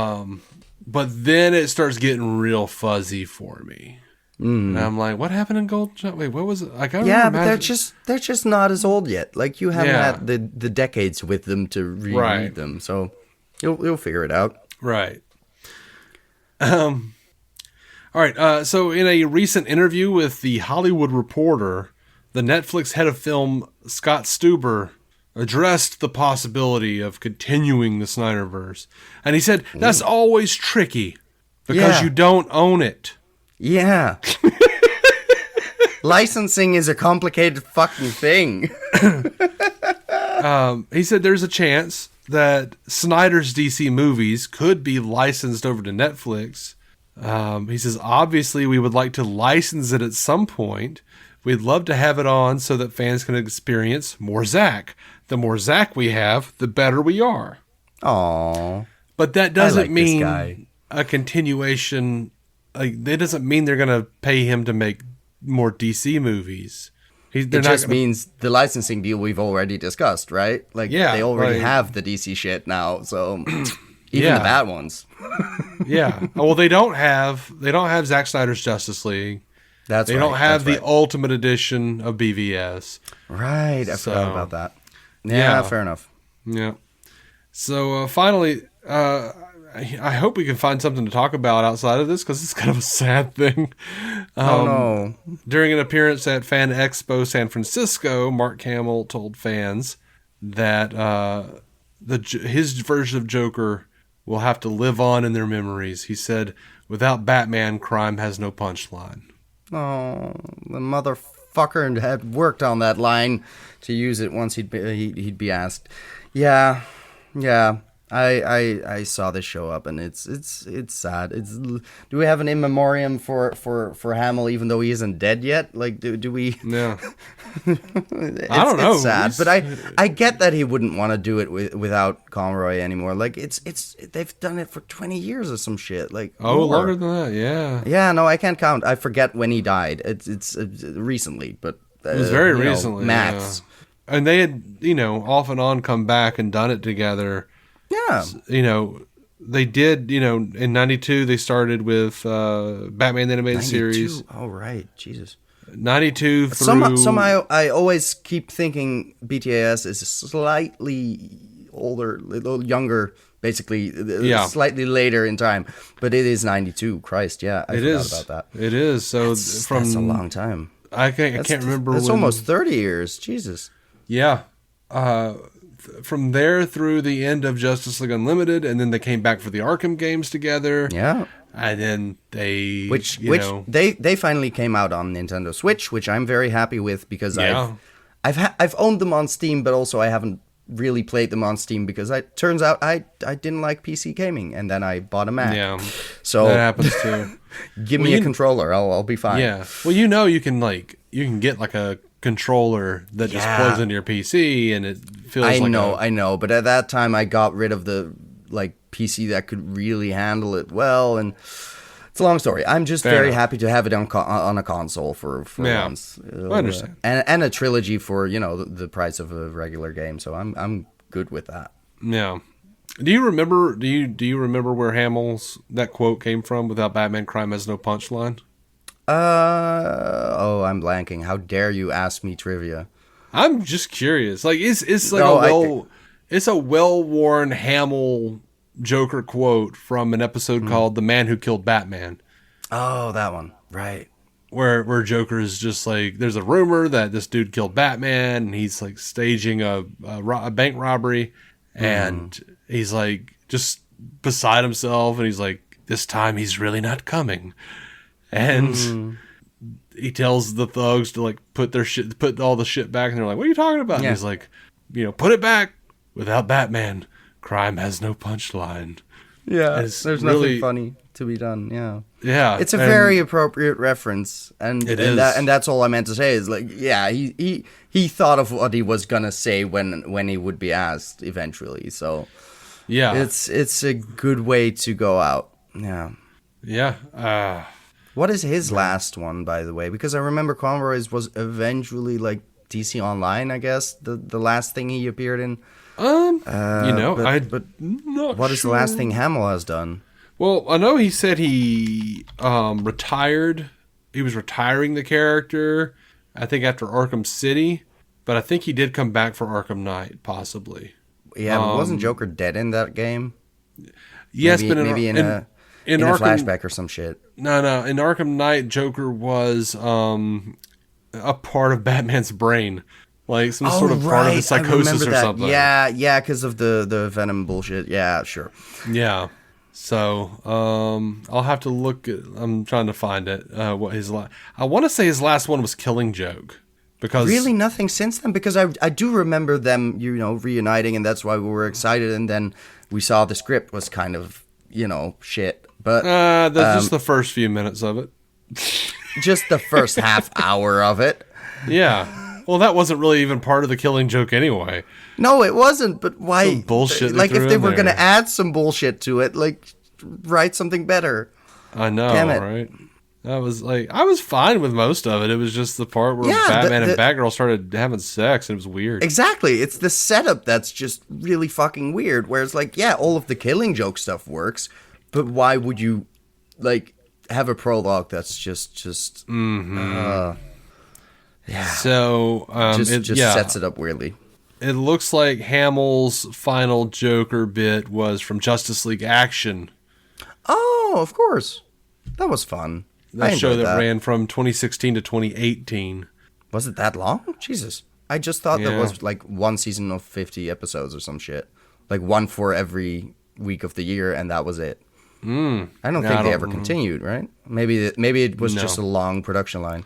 But then it starts getting real fuzzy for me. And I'm like, what happened in Gold? Wait, what was it? I can't yeah, remember. but they're just not as old yet. Like you haven't had the decades with them to reread them, so you'll figure it out. Right. All right. So in a recent interview with The Hollywood Reporter, the Netflix head of film Scott Stuber addressed the possibility of continuing the Snyderverse, and he said that's always tricky because you don't own it. Yeah. Licensing is a complicated fucking thing. He said there's a chance that Snyder's DC movies could be licensed over to Netflix. He says, obviously, we would like to license it at some point. We'd love to have it on so that fans can experience more Zack. The more Zack we have, the better we are. Aww. But that doesn't mean a continuation. Like, that doesn't mean they're going to pay him to make more DC movies. It just means the licensing deal we've already discussed, right? Like, they already have the DC shit now, so even the bad ones. Yeah. Well, they don't have Zack Snyder's Justice League. They don't have the Ultimate Edition of BVS. Right. I forgot about that. Yeah, fair enough. Yeah. So finally, I hope we can find something to talk about outside of this because it's kind of a sad thing. Oh, no. During an appearance at Fan Expo San Francisco, Mark Hamill told fans that his version of Joker will have to live on in their memories. He said, without Batman, crime has no punchline. Oh, the motherfucker had worked on that line to use it once he'd be asked. Yeah. I saw this show up, and it's sad. Do we have an in memoriam for Hamill, even though he isn't dead yet? Like, do we? Yeah. I don't know. It's sad, but I get that he wouldn't want to do it without Conroy anymore. Like, they've done it for 20 years or some shit. Like, longer than that. Yeah. Yeah. No, I can't count. I forget when he died. It's recently, but it was very recently. Maths. Yeah. And they had off and on come back and done it together. Yeah. They did, in 92, they started with Batman the Animated 92? Series. Oh, right. Jesus. 92 through... Somehow I always keep thinking BTAS is slightly older, a little younger, basically, slightly later in time. But it is 92. Christ, yeah. I forgot about that. It is. So that's a long time. I can't remember That's almost 30 years. Jesus. Yeah. From there through the end of Justice League Unlimited, and then they came back for the Arkham games together. Yeah. And then they... Which they finally came out on Nintendo Switch, which I'm very happy with because I've owned them on Steam, but also I haven't really played them on Steam because it turns out I didn't like PC gaming, and then I bought a Mac. Yeah. So that happens too. Give me a controller, I'll be fine. Yeah. Well, you can get like a controller that just plugs into your PC, and it feels I know, but at that time I got rid of the PC that could really handle it well, and it's a long story. I'm just very happy to have it on a console for once. I understand. And a trilogy for the price of a regular game, so I'm good with that. Yeah. Do you remember where Hamill's that quote came from? Without Batman, crime has no punchline. I'm blanking. How dare you ask me trivia? I'm just curious. Like, it's a well-worn Hamill Joker quote from an episode called "The Man Who Killed Batman." Oh, that one, right? Where Joker is just like, there's a rumor that this dude killed Batman, and he's like staging a bank robbery, and he's like just beside himself, and he's like, this time he's really not coming. And he tells the thugs to put all the shit back, and they're like, "What are you talking about?" And he's like, "Put it back. Without Batman, crime has no punchline." Yeah, there's nothing funny to be done. Yeah, it's a very appropriate reference, and that's all I meant to say. Is he thought of what he was gonna say when he would be asked eventually. So yeah, it's a good way to go out. Yeah. What is his last one, by the way? Because I remember Conroy's was eventually DC Online, I guess, the last thing he appeared in. But what is the last thing Hamill has done? Well, I know he said he retired retiring the character, I think, after Arkham City, but I think he did come back for Arkham Knight, possibly. Yeah, but wasn't Joker dead in that game? Yes, maybe, but maybe in a Arkham, flashback or some shit. No. In Arkham Knight, Joker was a part of Batman's brain. Like some sort of part of the psychosis or something. Yeah, because of the Venom bullshit. Yeah, sure. Yeah. So, I'll have to look at, I'm trying to find it. What his I want to say his last one was Killing Joke. Because really nothing since then? Because I do remember them, reuniting, and that's why we were excited, and then we saw the script was kind of, shit. But that's just the first few minutes of it. Just the first half hour of it. Yeah. Well, that wasn't really even part of the Killing Joke anyway. No, it wasn't. But why? Some bullshit. Like, if they were going to add some bullshit to it, like, write something better. I know, Damn it. right? I was fine with most of it. It was just the part where Batman and Batgirl started having sex, and it was weird. Exactly. It's the setup that's just really fucking weird. Whereas, like, yeah, all of the Killing Joke stuff works, but why would you, like, have a prologue that's just yeah. So just sets it up weirdly. It looks like Hamill's final Joker bit was from Justice League Action. Oh, of course. That was fun. That show that ran from 2016 to 2018. Was it that long? Jesus. I just thought that was like one season of 50 episodes or some shit. Like one for every week of the year, and that was it. I don't think they ever continued, right? Maybe it was just a long production line.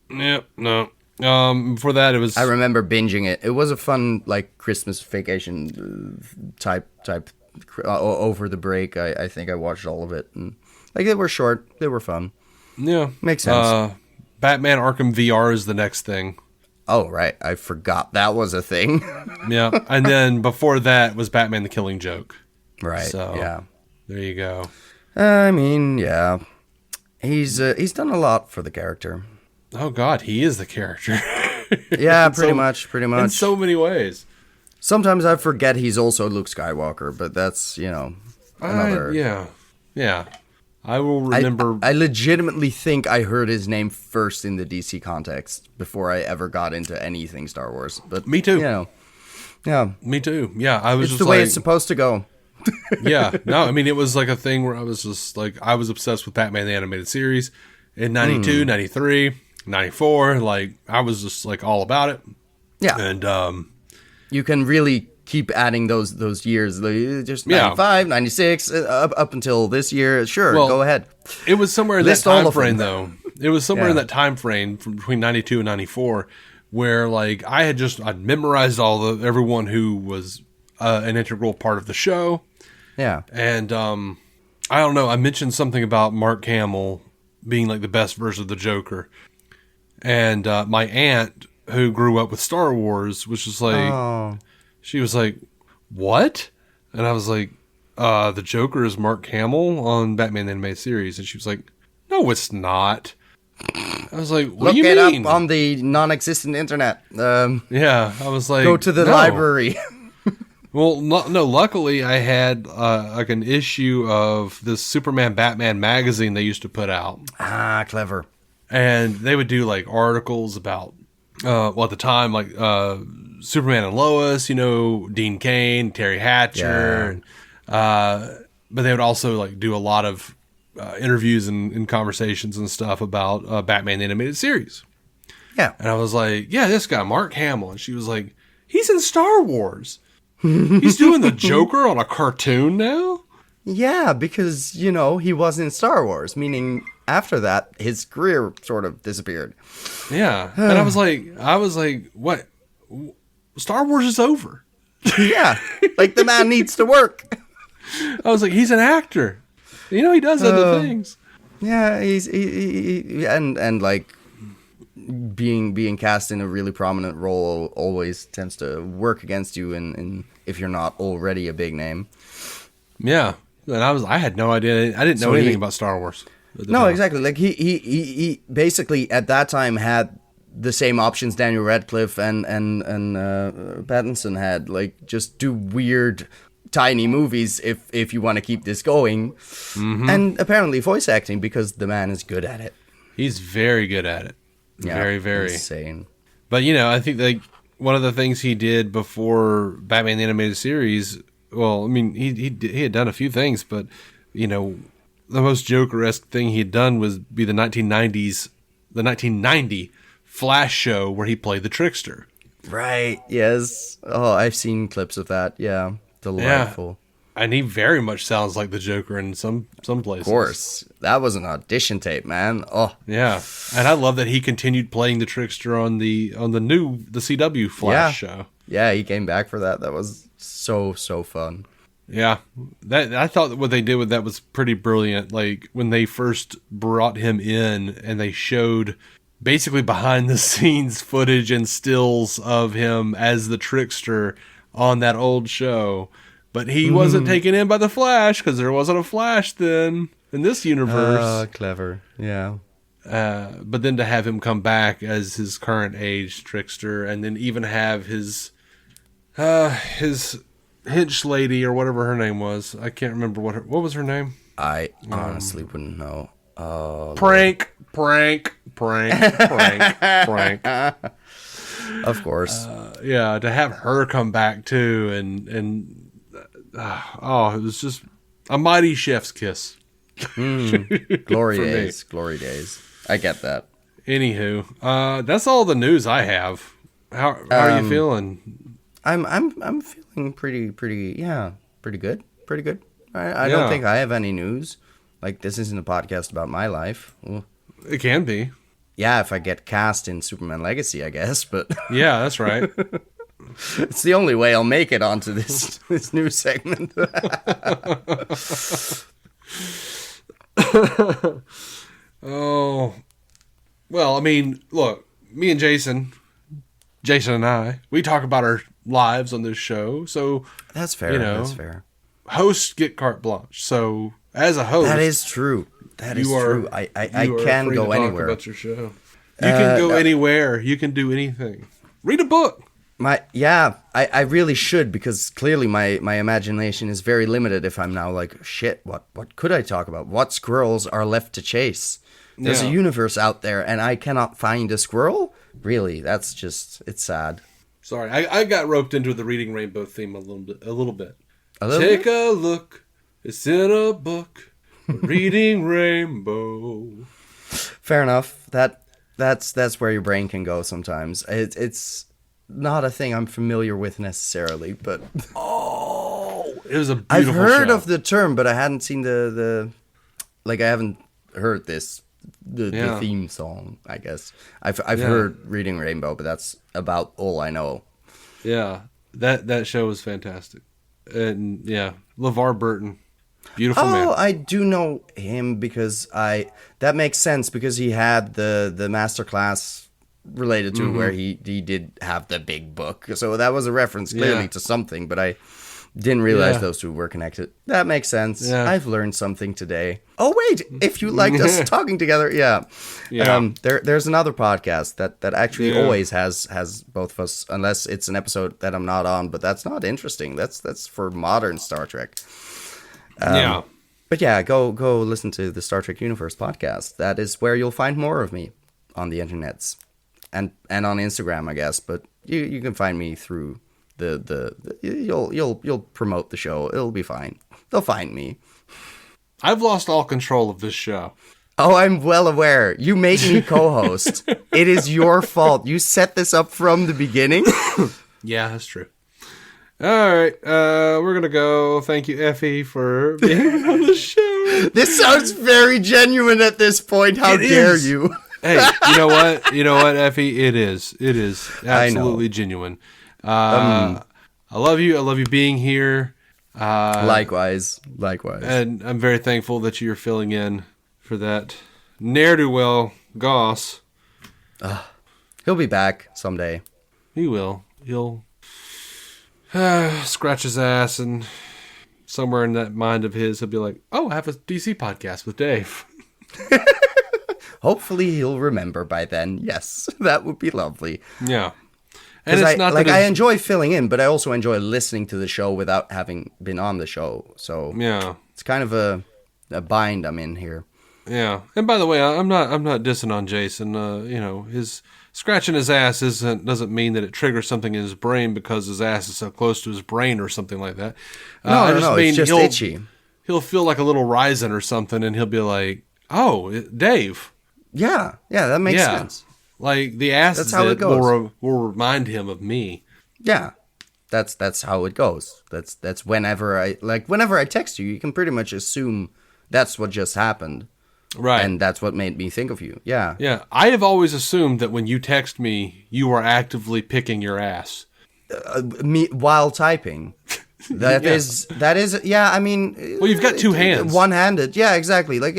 Yep, no. Before that, it was... I remember binging it. It was a fun, like, Christmas vacation type over the break. I think I watched all of it. And, like, they were short. They were fun. Yeah. Makes sense. Batman Arkham VR is the next thing. Oh, right. I forgot that was a thing. Yeah. And then before that was Batman the Killing Joke. Right. So, yeah. There you go. I mean, yeah. He's done a lot for the character. Oh, God. He is the character. Yeah, pretty much. In so many ways. Sometimes I forget he's also Luke Skywalker, but that's, another... Yeah. I will remember... I legitimately think I heard his name first in the DC context before I ever got into anything Star Wars. But me too. Yeah. Me too. Yeah, I was it's just the way it's supposed to go. Yeah. No, I mean, it was like a thing where I was just like, I was obsessed with Batman the Animated Series in 92, 93, 94. Like, I was just like all about it. Yeah. And you can really keep adding those years, just 95, 96, up until this year. Sure, go ahead. It was somewhere in that time frame, though. It was somewhere in that time frame from between 92 and 94 where, like, I'd memorized everyone who was an integral part of the show. Yeah. And I don't know, I mentioned something about Mark Hamill being, like, the best version of the Joker. And my aunt, who grew up with Star Wars, was just like... She was like, what? And I was like, the Joker is Mark Hamill on Batman the Animated Series. And she was like, no, it's not. I was like, what do you mean? Look it up on the non-existent internet. Yeah, I was like, go to the library. Well, no, luckily I had like an issue of this Superman Batman magazine they used to put out. Ah, clever. And they would do like articles about, at the time, like Superman and Lois, Dean Cain, Terry Hatcher. Yeah. But they would also like do a lot of interviews and conversations and stuff about Batman the Animated Series. Yeah. And I was like, yeah, this guy, Mark Hamill. And she was like, he's in Star Wars. He's doing the Joker on a cartoon now? Yeah, because, he was in Star Wars, meaning after that, his career sort of disappeared. Yeah. And I was like, what? Star Wars is over. Yeah. Like, the man needs to work. I was like, he's an actor. He does other things. Yeah, and like being cast in a really prominent role always tends to work against you in if you're not already a big name. Yeah. And I had no idea. I didn't know anything about Star Wars. No, exactly. Like he basically at that time had the same options Daniel Radcliffe and Pattinson had. Like, just do weird tiny movies if you want to keep this going. Mm-hmm. And apparently voice acting, because the man is good at it. He's very good at it. Yeah, very, very insane. But I think like one of the things he did before Batman the Animated Series. Well, I mean, he had done a few things, but the most Joker-esque thing he had done was be the 1990 Flash show where he played the Trickster. Right. Yes. Oh, I've seen clips of that. Yeah. Delightful. Yeah. And he very much sounds like the Joker in some places. Of course. That was an audition tape, man. Oh. Yeah. And I love that he continued playing the Trickster on the CW Flash show. Yeah, he came back for that. That was so fun. Yeah. I thought that what they did with that was pretty brilliant. Like when they first brought him in and they showed basically behind the scenes footage and stills of him as the Trickster on that old show. But he wasn't taken in by the Flash because there wasn't a Flash then in this universe. Clever. Yeah. But then to have him come back as his current age Trickster and then even have his hench lady or whatever her name was. I can't remember what was her name. I honestly wouldn't know. Prank. Of course. Yeah, to have her come back too, and it was just a mighty chef's kiss. Glory days. I get that. Anywho, that's all the news I have. How are you feeling? I'm feeling pretty good. I don't think I have any news. Like, this isn't a podcast about my life. Well, it can be. Yeah, if I get cast in Superman Legacy, I guess, but... Yeah, that's right. It's the only way I'll make it onto this new segment. Oh. Well, I mean, look, me and Jason and I, we talk about our lives on this show, so... That's fair, that's fair. Hosts get carte blanche, so... As a host, that is true. That is true. I can go anywhere. About your show. You can go anywhere. You can do anything. Read a book. I really should, because clearly my imagination is very limited. If I'm now like, shit, what could I talk about? What squirrels are left to chase? There's a universe out there, and I cannot find a squirrel. Really, that's just, it's sad. Sorry, I got roped into the Reading Rainbow theme a little bit. Take a look. It's in a book, Reading Rainbow. Fair enough. That's where your brain can go sometimes. It's not a thing I'm familiar with necessarily, but it was a beautiful I've heard show. of the term, but I hadn't seen I haven't heard the theme song. I guess I've heard Reading Rainbow, but that's about all I know. Yeah, that show was fantastic, and LeVar Burton. Beautiful man. Oh, I do know him because that makes sense because he had the masterclass related to where he did have the big book. So that was a reference clearly to something, but I didn't realize those two were connected. That makes sense. Yeah. I've learned something today. Oh wait, if you liked us talking together, there's another podcast that actually always has both of us, unless it's an episode that I'm not on, but that's not interesting. That's for modern Star Trek. But yeah, go listen to the Star Trek Universe podcast. That is where you'll find more of me on the internets and on Instagram, I guess. But you can find me through you'll promote the show. It'll be fine. They'll find me. I've lost all control of this show. Oh, I'm well aware. You made me co-host. It is your fault. You set this up from the beginning. Yeah, that's true. All right, we're going to go. Thank you, Effie, for being on the show. This sounds very genuine at this point. How dare you? Hey, you know what? Effie? It is absolutely genuine. I love you. I love you being here. Likewise. And I'm very thankful that you're filling in for that ne'er-do-well Goss. He'll be back someday. He will. He'll scratch his ass, and somewhere in that mind of his, he'll be like, "Oh, I have a DC podcast with Dave." Hopefully, he'll remember by then. Yes, that would be lovely. Yeah, and it's not like I enjoy filling in, but I also enjoy listening to the show without having been on the show. So yeah, it's kind of a bind I'm in here. Yeah. And by the way, I'm not dissing on Jason. His scratching his ass doesn't mean that it triggers something in his brain because his ass is so close to his brain or something like that. No, it's just itchy. He'll feel like a little rising or something, and he'll be like, "Oh, Dave." Yeah, that makes sense. Like the ass That's how it goes. will remind him of me. Yeah, that's how it goes. That's whenever I text you, you can pretty much assume that's what just happened. Right. And that's what made me think of you. Yeah. Yeah. I have always assumed that when you text me, you are actively picking your ass. Me while typing. That is. Yeah. I mean. Well, you've got two hands. One-handed. Yeah. Exactly. Like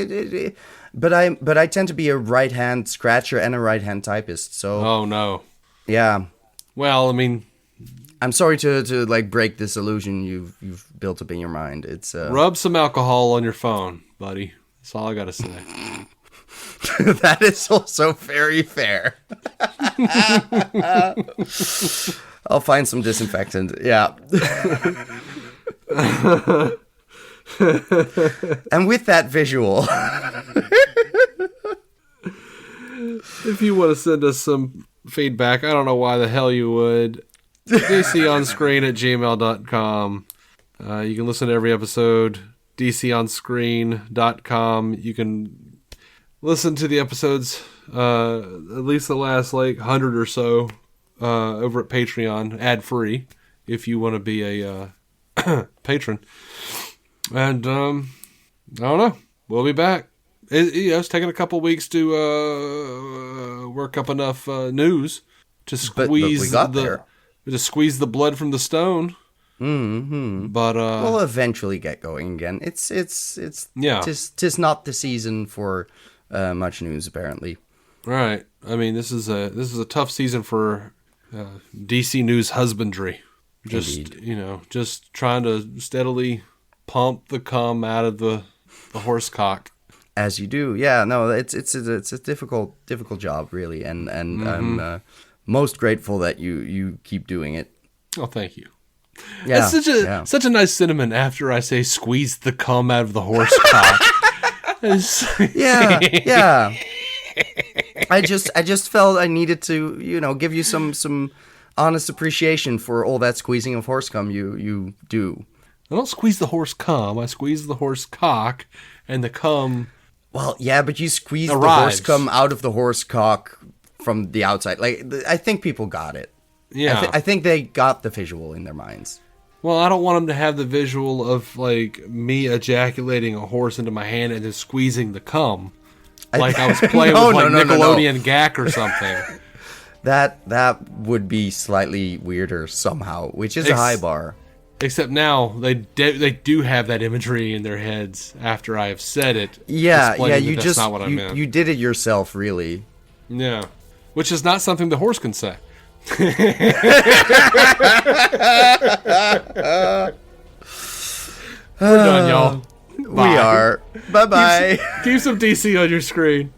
but I tend to be a right-hand scratcher and a right-hand typist. So. Oh no. Yeah. Well, I mean. I'm sorry to like break this illusion you've built up in your mind. It's rub some alcohol on your phone, buddy. That's all I gotta say. That is also very fair. I'll find some disinfectant. Yeah. And with that visual, if you want to send us some feedback, I don't know why the hell you would. DCOnscreen@gmail.com. You can listen to every episode. DCOnscreen.com. You can listen to the episodes, at least the last 100 or so, over at Patreon, ad-free, if you want to be a patron. And I don't know. We'll be back. It's taking a couple weeks to work up enough news to squeeze to squeeze the blood from the stone. Mm-hmm. But we'll eventually get going again. It's tis not the season for much news, apparently. Right. I mean, this is a tough season for DC news husbandry. Just trying to steadily pump the cum out of the horse cock. As you do, yeah. No, it's a difficult job, really, and I'm most grateful that you keep doing it. Oh, thank you. Yeah, it's such a nice sentiment after I say squeeze the cum out of the horse cock. Yeah. I just felt I needed to, give you some honest appreciation for all that squeezing of horse cum you do. I don't squeeze the horse cum. I squeeze the horse cock, and the cum. Well, yeah, but you squeeze the horse cum out of the horse cock from the outside. Like, I think people got it. Yeah, I think they got the visual in their minds. Well, I don't want them to have the visual of me ejaculating a horse into my hand and then squeezing the cum, like I was playing with Nickelodeon Gak or something. That would be slightly weirder somehow, which is a high bar. Except now they do have that imagery in their heads after I have said it. Yeah. That's not what I meant. You did it yourself, really. Yeah, which is not something the horse can say. We're done, y'all. Bye. We are. Bye-bye. Keep some DC on your screen.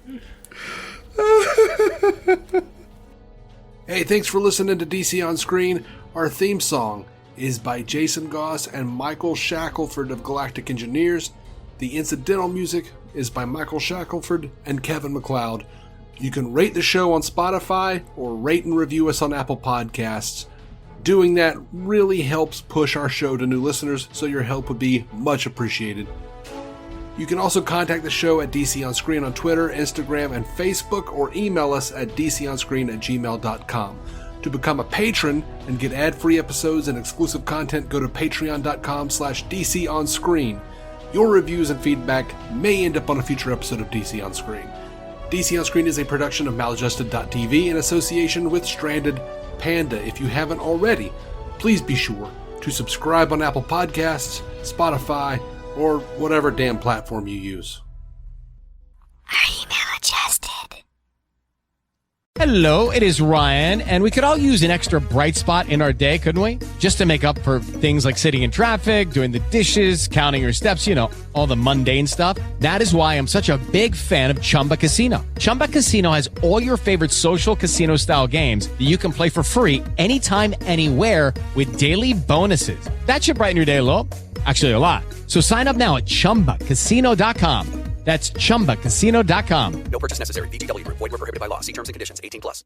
Hey, thanks for listening to DC on Screen. Our theme song is by Jason Goss and Michael Shackelford of Galactic Engineers. The incidental music is by Michael Shackelford and Kevin MacLeod. You can rate the show on Spotify or rate and review us on Apple Podcasts. Doing that really helps push our show to new listeners, so your help would be much appreciated. You can also contact the show at DC On Screen on Twitter, Instagram, and Facebook, or email us at dconscreen@gmail.com. To become a patron and get ad-free episodes and exclusive content, go to patreon.com/DCOnScreen. Your reviews and feedback may end up on a future episode of DC On Screen. DC On Screen is a production of Maladjusted.tv in association with Stranded Panda. If you haven't already, please be sure to subscribe on Apple Podcasts, Spotify, or whatever damn platform you use. Are you maladjusted? Hello, it is Ryan, and we could all use an extra bright spot in our day, couldn't we? Just to make up for things like sitting in traffic, doing the dishes, counting your steps, all the mundane stuff. That is why I'm such a big fan of Chumba Casino. Chumba Casino has all your favorite social casino-style games that you can play for free anytime, anywhere with daily bonuses. That should brighten your day a little. Actually, a lot. So sign up now at ChumbaCasino.com. That's ChumbaCasino.com. No purchase necessary. VGW Group. Void where prohibited by law. See terms and conditions. 18+.